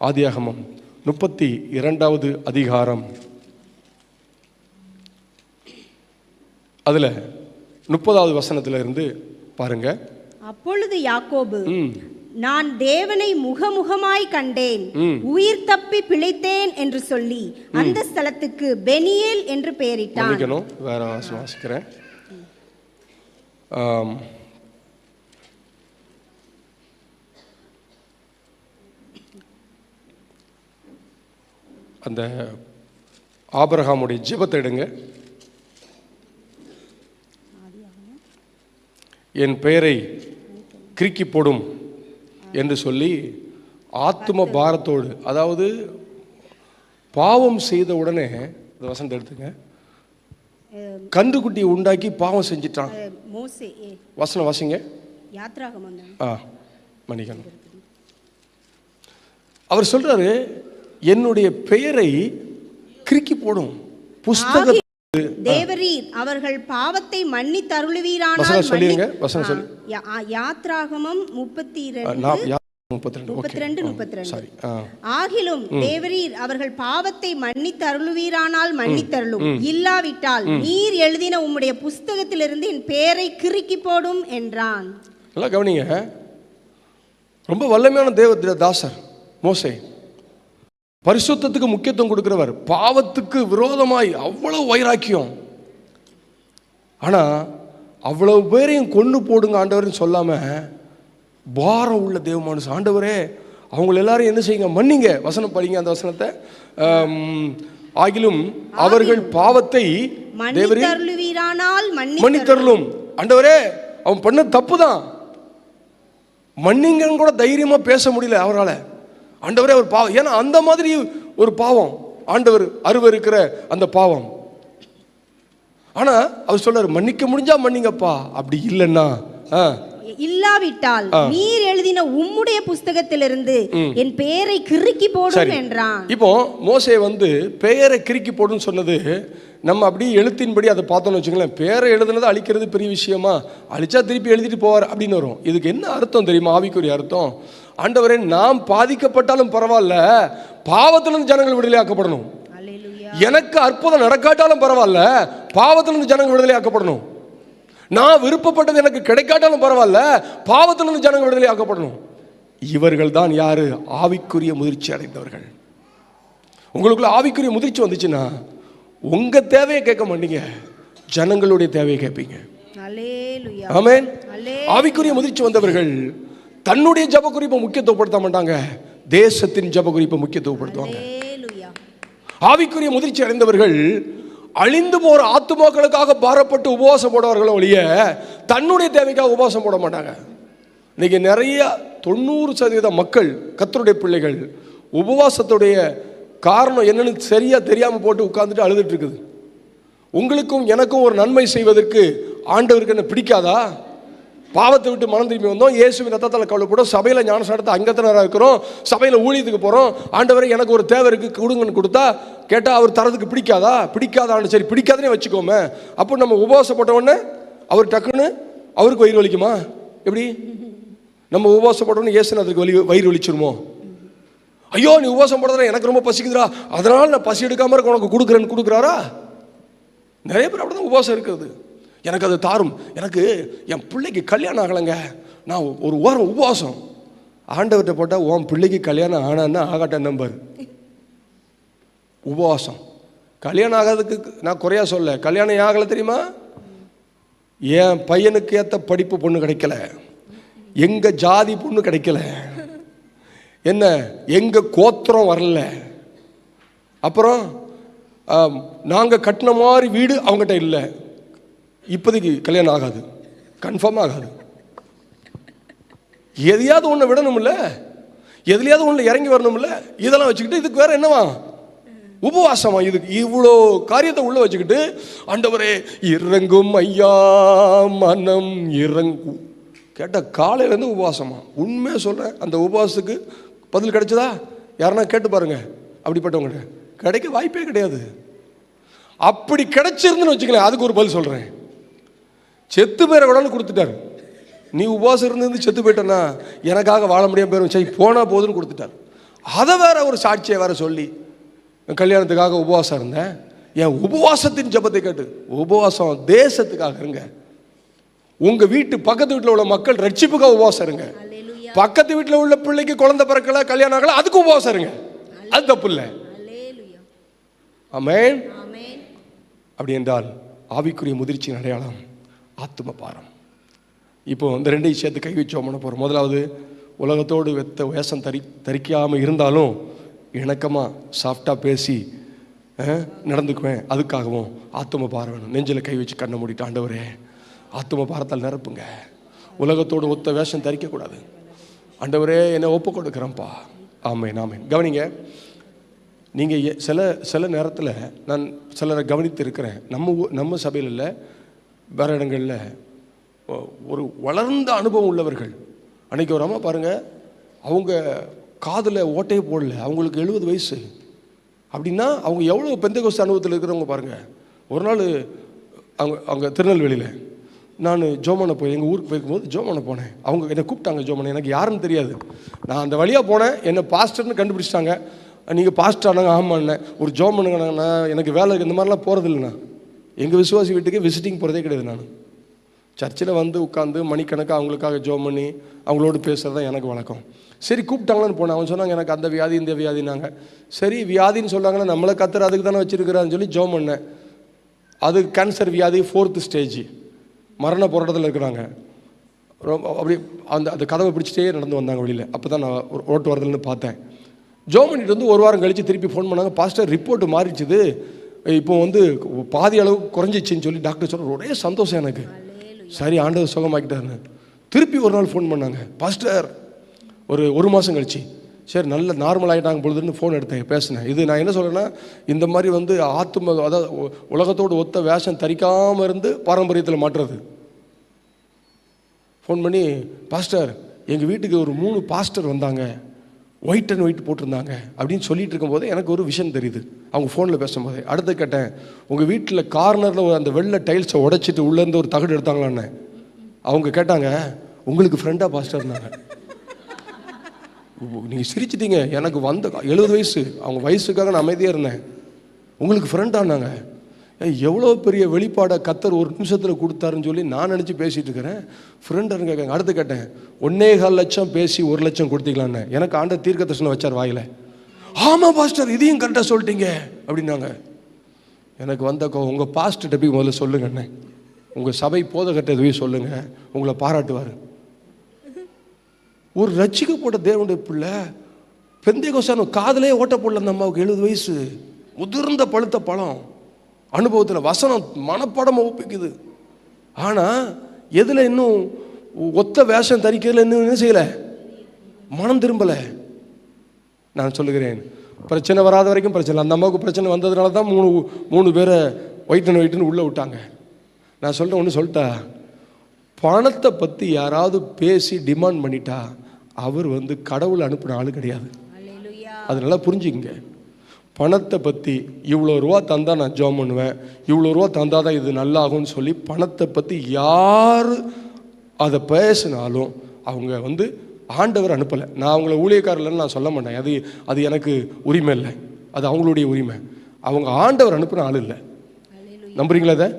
ஆதியாகமம் 32வது அதிகாரம், அதுல 30வது வசனத்துல இருந்து பாருங்க. அப்பொழுது யாக்கோபு, நான் தேவனை முகமுகமாய் கண்டேன், உயிர் தப்பி பிழைத்தேன் என்று சொல்லி அந்த ஸ்தலத்துக்கு பெனியேல் என்று பெயரிட்டான். வேற வாசிக்கிறேன். அந்த ஆபிரகாமுடைய ஜெபத்தை எடுங்க. என் பெயரை கிறுக்கி போடும் என்று சொல்லி ஆத்தும பாரத்தோடு, அதாவது பாவம் செய்த உடனே இந்த வசனத்தை எடுத்துங்க. கன்றுக்குட்டியை உண்டாக்கி பாவம் செஞ்சிட்டான். மோசே வசனம் வாசிங்க. யாத்ராகமம். மன்னிக்கணும். அவர் சொல்றாரு, என்னுடைய பெயரை கிறுக்கி போடும் புஸ்தக தேவரீர் அவர்கள் பாவத்தை மன்னித்தருளுவீரானால். வசனம் சொல்லிருங்க. வசனம் சொல்லு. யாத்ராகமம் 32:32. ஆகிலும் தேவரீர் அவர்கள் பாவத்தை மன்னித்தருளுவீரானால் மன்னித்தருளும், இல்லாவிட்டால் நீர் எழுதின உம்முடைய புஸ்தகத்திலிருந்து என் பெயரை கிறுக்கி போடும் என்றான். நல்லா கவனிங்க. ரொம்ப வல்லமையான தேவ தாசர் மோசே. பரிசுத்தத்துக்கு முக்கியத்துவம் கொடுக்கிறவர், பாவத்துக்கு விரோதமாய் அவ்வளவு வைராக்கியம். ஆனா அவ்வளவு பேரையும் கொண்டு போடுங்க ஆண்டவர்னு சொல்லாம பாரம் உள்ள தேவ மனுஷன். ஆண்டவரே அவங்களை எல்லாரும் என்ன செய்யுங்க, மன்னிங்க. வசனம் படிங்க அந்த வசனத்தை. ஆகிலும் அவர்கள் பாவத்தை மன்னித்தருளும். ஆண்டவரே அவன் பண்ண தப்பு தான், மன்னிங்கன்னு கூட தைரியமா பேச முடியல அவரால். ஆண்டவரே அவர் பாவம், ஏன்னா அந்த மாதிரி ஒரு பாவம் ஆண்டவர் அருவருக்கிற அந்த பாவம். ஆனா அவர் சொல்றாரு, மன்னிக்க முடிஞ்சா மன்னிங்கப்பா, அப்படி இல்லைன்னா இல்லாவிட்டால் நீர் எழுதின உம்முடைய புஸ்தகத்திலிருந்து என் பெயரை கிறுக்கி போடும் என்றான். இப்போ மோசே பெயரை கிறுக்கி போடுன்னு சொன்னது நம்ம அப்படியே எழுத்தின்படி அதை பார்த்தோம்னு வச்சுங்களேன். பேரை எழுதுனதை அழிக்கிறது பெரிய விஷயமா? அழிச்சா திருப்பி எழுதிட்டு போவார் அப்படின்னு வரும். இதுக்கு என்ன அர்த்தம் தெரியுமா? ஆவிக்குரிய அர்த்தம், ஆண்டவரே நாம் பாதிக்கப்பட்டாலும் பரவாயில்ல, பாவத்திலிருந்து ஜனங்கள் விடுதலையாக்கப்படணும். எனக்கு அற்புதம் நடக்காட்டாலும் பரவாயில்ல, பாவத்திலிருந்து ஜனங்கள் விடுதலையாக்கப்படணும். நான் விருப்பப்பட்டது எனக்கு கிடைக்காட்டாலும் பரவாயில்ல, பாவத்திலிருந்து ஜனங்கள் விடுதலையாக்கப்படணும். இவர்கள் தான் யாரு? ஆவிக்குரிய முதிர்ச்சி அடைந்தவர்கள். உங்களுக்குள்ள ஆவிக்குரிய முதிர்ச்சி வந்துச்சுன்னா உங்க தேவையை கேட்க மாட்டீங்க, ஜனங்களுடைய தேவையை கேட்பீங்க. ஆமென். ஆவிக்குரிய முதிர்ச்சி வந்தவர்கள் தன்னுடைய ஜப குறிப்பை முக்கியத்துவப்படுத்த மாட்டாங்க, தேசத்தின் ஜப குறிப்பை முக்கியத்துவப்படுத்துவாங்க. ஆவிக்குரிய முதிர்ச்சி அடைந்தவர்கள் அழிந்து போற ஆத்துமாக்களுக்காக பாரப்பட்டு உபவாசம் போடுவார்களோ ஒழிய தன்னுடைய தேவைக்காக உபவாசம் போட மாட்டாங்க. இன்னைக்கு நிறைய 90% மக்கள், கர்த்தருடைய பிள்ளைகள், உபவாசத்துடைய காரணம் என்னன்னு சரியா தெரியாம போட்டு உட்கார்ந்துட்டு அழுதுட்டு இருக்குது. உங்களுக்கும் எனக்கும் ஒரு நன்மை செய்வதற்கு ஆண்டவருக்கு என்ன பிடிக்காதா? பாவத்தை விட்டு மனம் திரும்பி வந்தோம், இயேசுவின் ரத்தத்தால் கவலைப்படும், சபையில் ஞானஸ்நானத்தை அங்கத்தினராக இருக்கிறோம், சபையில் ஊழியத்துக்கு போகிறோம். ஆண்டவரை எனக்கு ஒரு தேவை இருக்குது கொடுங்கன்னு கொடுத்தா கேட்டால் அவர் தரதுக்கு பிடிக்காதான்னு சரி பிடிக்காதுன்னே வச்சுக்கோமே. அப்போ நம்ம உபவாசப்பட்ட உடனே அவர் டக்குன்னு அவருக்கு வயிறு வலிக்குமா? எப்படி நம்ம உபவாசப்பட்ட உடனே இயேசுநாதருக்கு வயிறு வலிச்சிருமோ? ஐயோ நீ உபவாசம் போடுறதுல எனக்கு ரொம்ப பசிக்குதுரா, அதனால நான் பசி எடுக்காம இருக்க உனக்கு கொடுக்குறேன்னு கொடுக்குறாரா? நிறைய பேர் அப்படிதான் உபவாசம் இருக்குது. எனக்கு அது தாரும், எனக்கு என் பிள்ளைக்கு கல்யாணம் ஆகலைங்க, நான் ஒரு வாரம் உபவாசம். ஆண்டவர்கிட்ட போட்டால் உன் பிள்ளைக்கு கல்யாணம் ஆனான்னா ஆகாட்டம் நம்பர். உபவாசம் கல்யாணம் ஆகாததுக்கு நான் குறையா சொல்ல, கல்யாணம் ஆகலை தெரியுமா? என் பையனுக்கு ஏற்ற படிப்பு பொண்ணு கிடைக்கல, எங்க ஜாதி பொண்ணு கிடைக்கல, என்ன எங்க கோத்திரம் வரல, அப்புறம் நாங்கள் கட்டின மாதிரி வீடு அவங்ககிட்ட இல்லை, இப்போதைக்கு கல்யாணம் ஆகாது, கன்ஃபார்ம் ஆகாது. எதையாவது ஒன்று விடணும்ல, எதுலையாவது ஒன்று இறங்கி வரணும்ல. இதெல்லாம் வச்சுக்கிட்டு இதுக்கு வேற என்னவா உபவாசமா? இதுக்கு இவ்வளோ காரியத்தை உள்ள வச்சுக்கிட்டு ஆண்டவரே இறங்கும் ஐயா மனம் இறங்கும் கேட்டால் காலையிலேருந்து உபவாசமா? உண்மையாக சொல்கிறேன், அந்த உபவாசத்துக்கு பதில் கிடைச்சதா? யாருன்னா கேட்டு பாருங்க. அப்படிப்பட்டவங்க கிடைக்க வாய்ப்பே கிடையாது. அப்படி கிடைச்சிருந்துன்னு வச்சுக்கலாம், அதுக்கு ஒரு பதில் சொல்கிறேன். செத்து பேரை கூடன்னு கொடுத்துட்டார். நீ உபவாசம் இருந்து செத்து போயிட்டனா எனக்காக வாழ முடியாமல் போயிடும், சரி போனால் போதுன்னு கொடுத்துட்டார். அதை வேற ஒரு சாட்சியை வேற சொல்லி கல்யாணத்துக்காக உபவாசம் இருந்தேன். என் உபவாசத்தின் ஜபத்தை கேட்டு, உபவாசம் தேசத்துக்காக இருங்க. உங்க வீட்டு பக்கத்து வீட்டில் உள்ள மக்கள் ரட்சிப்புக்காக உபவாசம் இருங்க. பக்கத்து வீட்டில் உள்ள பிள்ளைக்கு குழந்தை பிறக்கல, கல்யாணம் ஆகல, அதுக்கு உபவாசம் இருங்க. அது தப்பு இல்லை. ஆமென். அப்படி என்றால் ஆவிக்குரிய முதிர்ச்சியின் அடையாளம் ஆத்தும பாரம். இப்போ இந்த ரெண்டையும் சேர்த்து கை வச்சோம்னு போகிறோம். முதலாவது, உலகத்தோடு வெத்த வேஷம் தரிக்காமல் இருந்தாலும் இணக்கமாக சாஃப்டாக பேசி நடந்துக்குவேன். அதுக்காகவும் ஆத்தும பாரம் வேணும். நெஞ்சில் கை வச்சு கண்ணை மூடிட்டு, ஆண்டவரே ஆத்தும பாரத்தால் நிரப்புங்க, உலகத்தோடு ஒத்த வேஷம் தரிக்கக்கூடாது, ஆண்டவரே என்னை ஒப்பு கொடுக்குறேன்ப்பா. ஆமேன் ஆமேன். கவனிங்க, நீங்கள் சில நேரத்தில் நான் சிலரை கவனித்து இருக்கிறேன். நம்ம சபையில் இல்லை, வேறு இடங்களில் ஒரு வளர்ந்த அனுபவம் உள்ளவர்கள். அன்றைக்கி ஒரு அம்மா பாருங்கள், அவங்க காதில் ஓட்டையே போடல, அவங்களுக்கு 70 வயசு. அப்படின்னா அவங்க எவ்வளோ பெந்தெகோஸ்து அனுபவத்தில் இருக்கிறவங்க பாருங்கள். ஒரு நாள் அவங்க திருநெல்வேலியில் நான் ஜோமனை எங்கள் ஊருக்கு போயிருக்கும்போது ஜோமனை போனேன். அவங்க என்னை கூப்பிட்டாங்க ஜோமனை. எனக்கு யாருன்னு தெரியாது. நான் அந்த வழியாக போனேன், என்னை பாஸ்டர்னு கண்டுபிடிச்சிட்டாங்க. நீங்கள் பாஸ்டர் ஆனாங்க. ஆமாண்ணே, ஒரு ஜோமனுங்க. நான் எனக்கு வேலை இந்த மாதிரிலாம் போகிறதில்லைண்ணா. எங்கள் விசுவாசி வீட்டுக்கு விசிட்டிங் போகிறதே கிடையாது. நான் சர்ச்சில் வந்து உட்காந்து மணிக்கணக்காக அவங்களுக்காக ஜோம் பண்ணி அவங்களோடு பேசுகிறது தான் எனக்கு வழக்கம். சரி, கூப்பிட்டாங்களான்னு போனேன். அவங்க சொன்னாங்க எனக்கு அந்த வியாதி இந்த வியாதினாங்க. சரி, வியாதின்னு சொன்னாங்கன்னா நம்மளை கத்துற அதுக்கு தானே வச்சுருக்கிறான்னு சொல்லி ஜோம் பண்ணேன். அது கேன்சர் வியாதி 4th ஸ்டேஜ், மரண போராட்டத்தில் இருக்கிறாங்க. அப்படி அந்த கதவை பிடிச்சிட்டே நடந்து வந்தாங்க வெளியில். அப்போ தான் நான் ரோட்டு வரதுன்னு பார்த்தேன். ஜோம் பண்ணிட்டு வந்து ஒரு வாரம் கழித்து திருப்பி ஃபோன் பண்ணாங்க. பாஸ்டர், ரிப்போர்ட் மாறிச்சுது, இப்போ வந்து பாதி அளவு குறைஞ்சிச்சின்னு சொல்லி டாக்டர் சொல்கிற. ஒரே சந்தோஷம் எனக்கு. சரி, ஆண்டவர் சுகமாக்கிட்டாருன்னு. திருப்பி ஒரு நாள் ஃபோன் பண்ணாங்க. பாஸ்டர், ஒரு மாதம் கழிச்சு, சரி நல்ல நார்மல் ஆகிட்டாங்க பொழுதுன்னு ஃபோன் எடுத்தேன், பேசினேன். இது நான் என்ன சொல்கிறேன்னா, இந்த மாதிரி வந்து அதாவது உலகத்தோடு ஒத்த வேஷம் தரிக்காமல் இருந்து பாரம்பரியத்தில் மாற்றுறது. ஃபோன் பண்ணி, பாஸ்டர் எங்கள் வீட்டுக்கு ஒரு 3 பாஸ்டர் வந்தாங்க, ஒயிட் அண்ட் ஒயிட் போட்டிருந்தாங்க அப்படின்னு சொல்லிட்டு இருக்கும்போது எனக்கு ஒரு விஷயம் தெரியுது. அவங்க ஃபோனில் பேசும்போது அடுத்து கேட்டேன், உங்கள் வீட்டில் கார்னரில் அந்த வெள்ளை டைல்ஸை உடைச்சிட்டு உள்ளேருந்து ஒரு தகடு எடுத்தாங்களான்னு. அவங்க கேட்டாங்க, உங்களுக்கு ஃப்ரெண்டாக பாஸ்டர் இருந்தாங்க. நீங்கள் சிரிச்சிட்டீங்க. எனக்கு வந்த 70 வயசு, அவங்க வயசுக்காக நான் அமைதியாக இருந்தேன். உங்களுக்கு ஃப்ரெண்டானாங்க. எவ்வளோ பெரிய வெளிப்பாடை கத்தர் ஒரு நிமிஷத்தில் கொடுத்தாருன்னு சொல்லி நான் நினச்சி பேசிகிட்டு இருக்கிறேன். ஃப்ரெண்டுன்னு கேட்காங்க. அடுத்து கேட்டேன், 1.25 லட்சம் பேசி 1 லட்சம் கொடுத்தீங்களான்னு. எனக்கு ஆண்டவர் தீர்க்க தரிசனம் வச்சார் வாயில். ஆமாம் பாஸ்டர், இதையும் கரெக்டாக சொல்லிட்டீங்க அப்படின்னாங்க. எனக்கு வந்த உங்கள் பாஸ்டர்கிட்ட போய் முதல்ல சொல்லுங்கண்ணே, உங்கள் சபை போதகட்ட எதுவும் சொல்லுங்கள், உங்களை பாராட்டுவார். ஒரு ரட்சிக்கப்பட்ட தேவனுடைய பிள்ளை, பெந்தேகோஸ்தான காதலே ஓட்ட போடல. அந்த அம்மாவுக்கு 70 வயசு, முதிர்ந்த பழுத்த பழம், அனுபவத்தில் வசனம் மனப்பாடமாக ஒப்பிக்குது. ஆனால் எதில் இன்னும் ஒத்த வேஷம் தரிக்கிறதுல இன்னும் என்ன செய்யலை, மனம் திரும்பலை. நான் சொல்லுகிறேன், பிரச்சனை வராத வரைக்கும் பிரச்சனை. அந்த அம்மாவுக்கு பிரச்சனை வந்ததுனால தான் 3 பேரை ஒயிட்டுன்னு உள்ளே விட்டாங்க. நான் சொல்கிறேன், ஒன்று சொல்லிட்டா, பணத்தை பற்றி யாராவது பேசி டிமாண்ட் பண்ணிட்டா அவர் வந்து கடவுள் அனுப்பின ஆள் கிடையாது. அதனால புரிஞ்சுங்க. பணத்தை பற்றி இவ்வளோ ரூபா தந்தால் நான் ஜோம் பண்ணுவேன், இவ்வளோ ரூபா தந்தால் தான் இது நல்லாகும்னு சொல்லி பணத்தை பற்றி யார் அதை பேசினாலும் அவங்க வந்து ஆண்டவர் அனுப்பலை. நான் அவங்கள ஊழியக்காரர்லன்னு நான் சொல்ல மாட்டேன். அது எனக்கு உரிமை இல்லை, அது அவங்களுடைய உரிமை. அவங்க ஆண்டவர் அனுப்புன ஆள் இல்லை. நம்புறீங்களா அதை?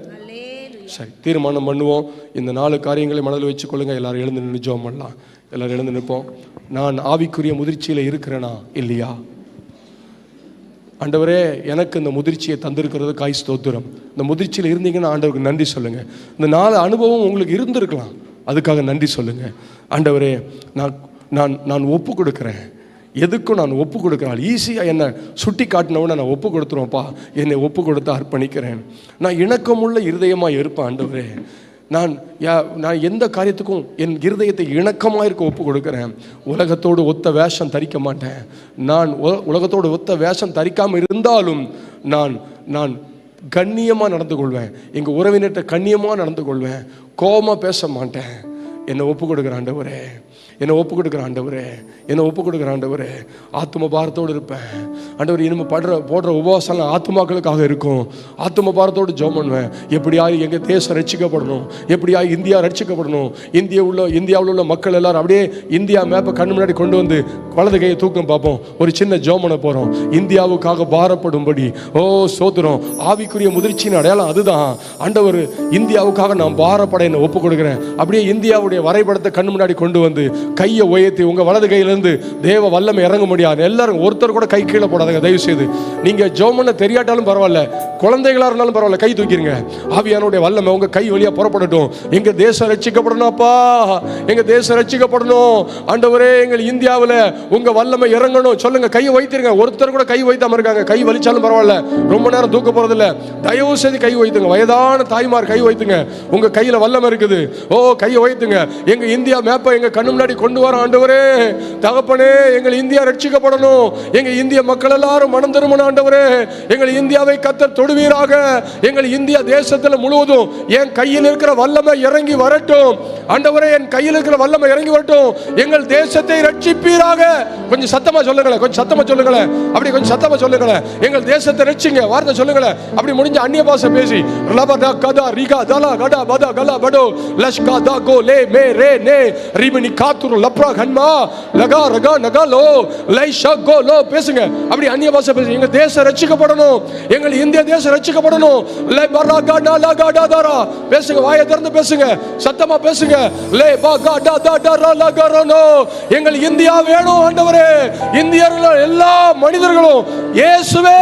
சரி, தீர்மானம் பண்ணுவோம். இந்த 4 காரியங்களை மனதில் வச்சுக்கொள்ளுங்க. எல்லோரும் எழுந்து நின்று ஜெபம் பண்ணலாம். எல்லோரும் எழுந்து நிற்போம். நான் ஆவிக்குரிய முதிர்ச்சியில் இருக்கிறேனா இல்லையா? ஆண்டவரே, எனக்கு இந்த முதிர்ச்சியை தந்திருக்கிறது காய் ஸ்தோத்திரம். இந்த முதிர்ச்சியில் இருந்தீங்கன்னா ஆண்டவருக்கு நன்றி சொல்லுங்கள். இந்த 4 அனுபவம் உங்களுக்கு இருந்திருக்கலாம், அதுக்காக நன்றி சொல்லுங்கள். ஆண்டவரே, நான் ஒப்பு கொடுக்குறேன், எதுக்கும் நான் ஒப்பு கொடுக்குறேன். ஈஸியாக என்னை சுட்டி காட்டினவுடனே நான் ஒப்பு கொடுத்துருவேன்ப்பா, என்னை ஒப்பு கொடுத்து அர்ப்பணிக்கிறேன். நான் இணக்கமுள்ள இருதயமாக இருப்பேன். ஆண்டவரே, நான் எந்த காரியத்துக்கும் என் இருதயத்தை இணக்கமாக இருக்க ஒப்பு கொடுக்குறேன். உலகத்தோடு ஒத்த வேஷம் தரிக்க மாட்டேன். நான் உலகத்தோடு ஒத்த வேஷம் தரிக்காமல் இருந்தாலும் நான் கண்ணியமாக நடந்து கொள்வேன். எங்கள் உறவினர்கிட்ட கண்ணியமாக நடந்து கொள்வேன். கோபமாக பேச மாட்டேன். என்னை ஒப்பு கொடுக்குற ஆண்டவரே, என்னை ஒப்பு கொடுக்குற ஆண்டவரே, என்னை ஒப்பு கொடுக்குற ஆண்டவரே. ஆத்தும பாரத்தோடு இருப்பேன். ஆண்டவர், இனிமே போடுற உபவாசம்லாம் ஆத்துமாக்களுக்காக இருக்கும். ஆத்தும பாரத்தோடு ஜெபம் பண்ணுவேன். எப்படியாவது எங்கள் தேசம் ரட்சிக்கப்படணும், எப்படியாவது இந்தியா ரட்சிக்கப்படணும். இந்தியாவில் உள்ள மக்கள் எல்லாரும் அப்படியே இந்தியா மேப்பை கண்ணு முன்னாடி கொண்டு வந்து வலது கையை தூக்கம் பார்ப்போம். ஒரு சின்ன ஜெபம் பண்ண போகிறோம். இந்தியாவுக்காக பாரப்படும்படி. ஓ சோத்திரம், ஆவிக்குரிய முதிர்ச்சியின் அடையாளம் அதுதான். ஆண்டவர், இந்தியாவுக்காக நான் பாரப்பட என்னை ஒப்பு கொடுக்குறேன். அப்படியே இந்தியாவுடைய வரைபடத்தை கண்ணு முன்னாடி கொண்டு வந்து கையை உயர்த்தி உங்கள் வலது கையிலேருந்து தேவ வல்லமை இறங்க முடியாது. எல்லாரும் ஒருத்தர் கூட கை கீழே போடாதுங்க தயவு செய்து. நீங்கள் ஜெபம் பண்ண தெரியாட்டாலும் பரவாயில்ல, குழந்தைகளாக இருந்தாலும் பரவாயில்ல, கை தூக்கிடுங்க. ஆவியானுடைய வல்லமை உங்கள் கை வழியாக புறப்படட்டும். எங்கள் தேசம் ரட்சிக்கப்படணும் அப்பா, எங்கள் தேசம் ரட்சிக்கப்படணும். ஆண்டவரே, எங்கள் இந்தியாவில் உங்கள் வல்லமை இறங்கணும். சொல்லுங்க, கையை வைத்திருங்க. ஒருத்தர் கூட கை வைத்தாம இருக்காங்க. கை வலிச்சாலும் பரவாயில்ல, ரொம்ப நேரம் தூக்க போகிறதில்ல, தயவு செய்து கை வைத்துங்க. வயதான தாய்மார் கை வைத்துங்க. உங்கள் கையில் வல்லமை இருக்குது. ஓ, கையை வைத்துங்க. எங்க இந்தியா மேப்பை எங்க கண்ணு முன்னாடி கொண்டு வர ஆண்டவரே. தகப்பனே, எங்கள் இந்தியா ரட்சிக்கப்படணும். எங்க இந்திய மக்கள் எல்லாரும் மனம் திரும்பணும் ஆண்டவரே. எங்கள் இந்தியாவை கர்த்தர் தொடுவீராக. எங்கள் இந்தியா தேசத்துல முழுவதும் என் கையில் இருக்கிற வல்லமை இறங்கி வரட்டும் ஆண்டவரே. என் கையில் இருக்கிற வல்லமை இறங்கி வரட்டும். எங்கள் தேசத்தை ரட்சிப்பீராக. கொஞ்சம் சத்தமா சொல்லுங்களேன், கொஞ்சம் சத்தமா சொல்லுங்களேன், அப்படி கொஞ்சம் சத்தமா சொல்லுங்களேன். எங்கள் தேசத்தை ரட்சிங்க, வார்த்தை சொல்லுங்களேன். அப்படி முடிஞ்ச அந்நிய பாஷை பேசி லபதா கதா ரிகா தலா கடா பதா கலா படோ லஷ்கா தா கோ லே மே ரே நே ரிமனி காத்துரு லப்ரா கன்மா லகா ரகா நகா லோ லைஷா கோ லோ பேசுங்க. அப்படி அந்நிய பாஷை பேசி எங்க தேசம் ரட்சிக்கப்படணும். எங்கள் இந்திய தேசம் ரட்சிக்கப்படணும். லே பரா கடா லகா டா தாரா பேசுங்க. வாயை திறந்து பேசுங்க, சத்தமா பேசுங்க. லே பா கடா தா டரா லகா ரோனோ. எங்கள் இந்தியா வேணும் ஆண்டவரே. இந்தியர்கள் எல்லா மனிதர்களும் இயேசுவே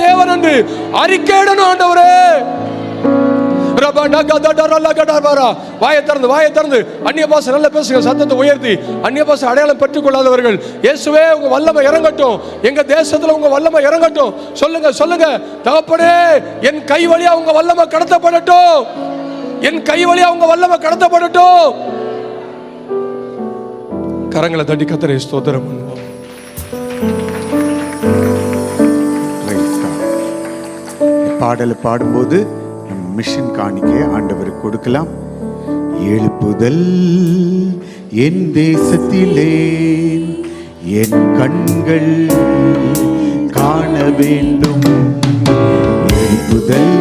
தேவன் என்று அறிக்கையிடணும் ஆண்டவரே. வாயை திறந்து அந்நிய பாஷை நல்லா பேசுங்க, சத்தத்தை உயர்த்தி. அந்நிய பாஷை அடையாளம் பெற்றுக் கொள்ளாதவர்கள் இயேசுவே உங்க வல்லமை இறங்கட்டும், எங்க தேசத்துல உங்க வல்லமை இறங்கட்டும். சொல்லுங்க சொல்லுங்க. தகப்பனே, என் கை வழியா உங்க வல்லமை கடத்தப்படட்டும். என் கை வழியா உங்க வல்லமை கடத்தப்படட்டும். கரங்களை தட்டி கர்த்தரை ஸ்தோத்திரம் பண்ணுவோம். பாடலை பாடும்போது நம்ம மிஷன் காணிக்கை ஆண்டவருக்கு கொடுக்கலாம். எழுப்புதல் என் தேசத்திலே என் கண்கள் காண வேண்டும். எழுப்புதல்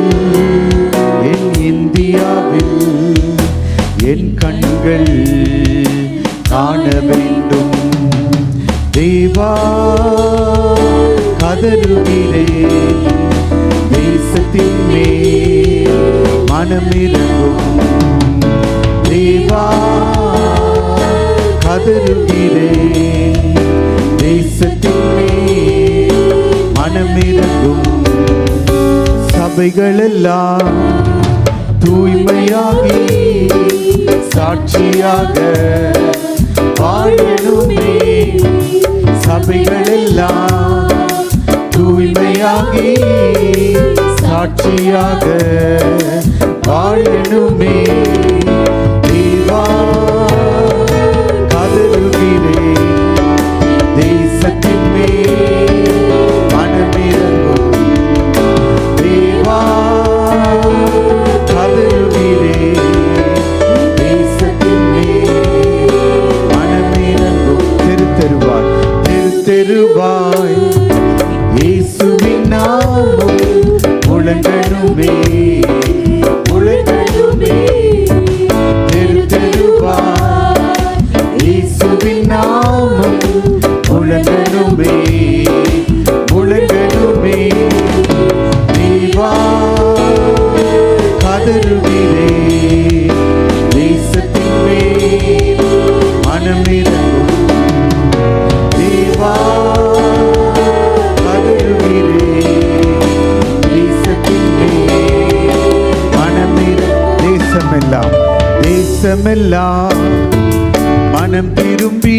என் இந்தியாவில் என் கண்கள் காண வேண்டும். தேவா கதறுகிறேன், தேசத்தின் மேல் மனமிரங்கும். தேவா கதறுகிறேன், தேசத்தின் மேல் மனமிரங்கும். சபைகளெல்லாம் தூய்மையாகி சாட்சியாக வாழணுமே. சபைகளெல்லாம் தூய்மையாகி சாட்சியாக வாழணுமே. தேவா கதறுகிறேன், தேசத்தின் மேல் மனமிரங்கும். தேவா கதறுகிறேன், தேசத்தின் மேல் மனமிரங்கும். தெருவாய் தெருவாய் இயேசுவின் நாமம் முழங்கணுமே, முழங்கணுமே. தெருவாய் இயேசுவின் நாமம் முழங்கணுமே, முழங்கணுமே. தேவா கதறுகிறேன், தேசத்தின் மேல் மனமிரங்கும். தேவா தேசமெல்லாம் மனம் திரும்பி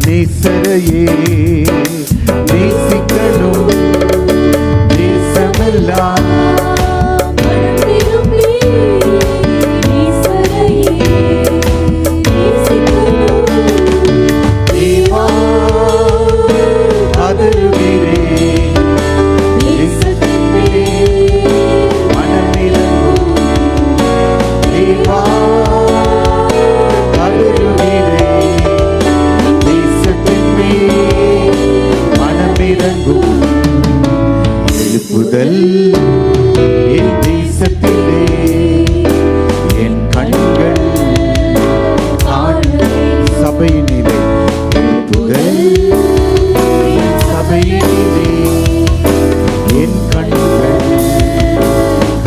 நேசரையே நேசிக்கணும். தேசமெல்லாம் மனம் திரும்பி நேசரையே நேசிக்கணும். தேவா கதறுகிறேன், தேசத்தின் மேல் மனமிரங்கும். தேவா கதறுகிறேன், தேசத்தின் மேல் மனமிரங்கும். எழுப்புதல் என் தேசத்திலே என் கண்கள் சபையினிலே. எழுப்புதல் சபையினிலே என் கண்கள்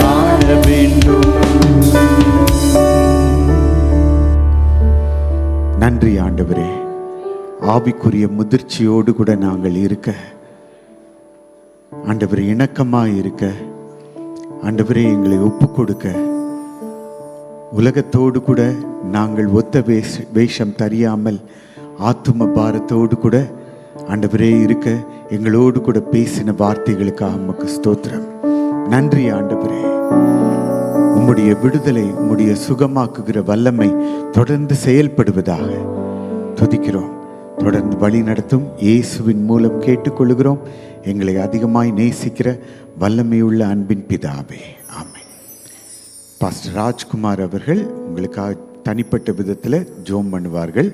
காண வேண்டும். நன்றி ஆண்டவரே. ஆவிக்குரிய முதிர்ச்சியோடு கூட நாங்கள் இருக்க ஆண்டவரே, இணக்கமாக இருக்க ஆண்டவரே, எங்களை ஒப்பு கொடுக்க, உலகத்தோடு கூட நாங்கள் ஒத்த வேஷம் தெரியாமல் ஆத்தும பாரத்தோடு கூட ஆண்டவரே இருக்க எங்களோடு கூட பேசின வார்த்தைகளுக்காக உமக்கு ஸ்தோத்திரம். நன்றி ஆண்டவரே. உம்முடைய விடுதலை, உம்முடைய சுகமாக்குகிற வல்லமை தொடர்ந்து செயல்படுவதாக துதிக்கிறோம். தொடர்ந்து வழி நடத்தும் இயேசுவின் மூலம் கேட்டுக்கொள்கிறோம். எங்களை அதிகமாய் நேசிக்கிற வல்லமையுள்ள அன்பின் பிதாவே, ஆமென். பாஸ்டர் ராஜ்குமார் அவர்கள் உங்களுக்காக தனிப்பட்ட விதத்தில் ஜோம் பண்ணுவார்கள்.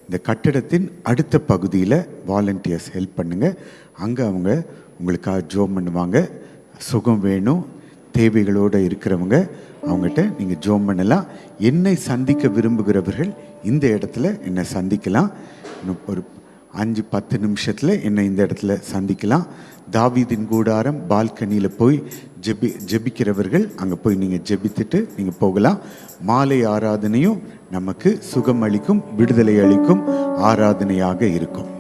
இந்த கட்டடத்தின் அடுத்த பகுதியில் வாலண்டியர்ஸ் ஹெல்ப் பண்ணுங்க. அங்கே அவங்க உங்களுக்காக ஜோம் பண்ணுவாங்க. சுகம் வேணும், தேவைகளோடு இருக்கிறவங்க அவங்ககிட்ட நீங்கள் ஜோம் பண்ணலாம். என்னை சந்திக்க விரும்புகிறவர்கள் இந்த இடத்துல என்னை சந்திக்கலாம். இன்னும் ஒரு 5-10 நிமிஷத்தில் என்னை இந்த இடத்துல சந்திக்கலாம். தாவீதின் கூடாரம் பால்கனியில் போய் ஜெபிக்கிறவர்கள் அங்கே போய் நீங்கள் ஜெபித்துட்டு நீங்கள் போகலாம். மாலை ஆராதனையும் நமக்கு சுகம் அளிக்கும், விடுதலை அளிக்கும் ஆராதனையாக இருக்கும்.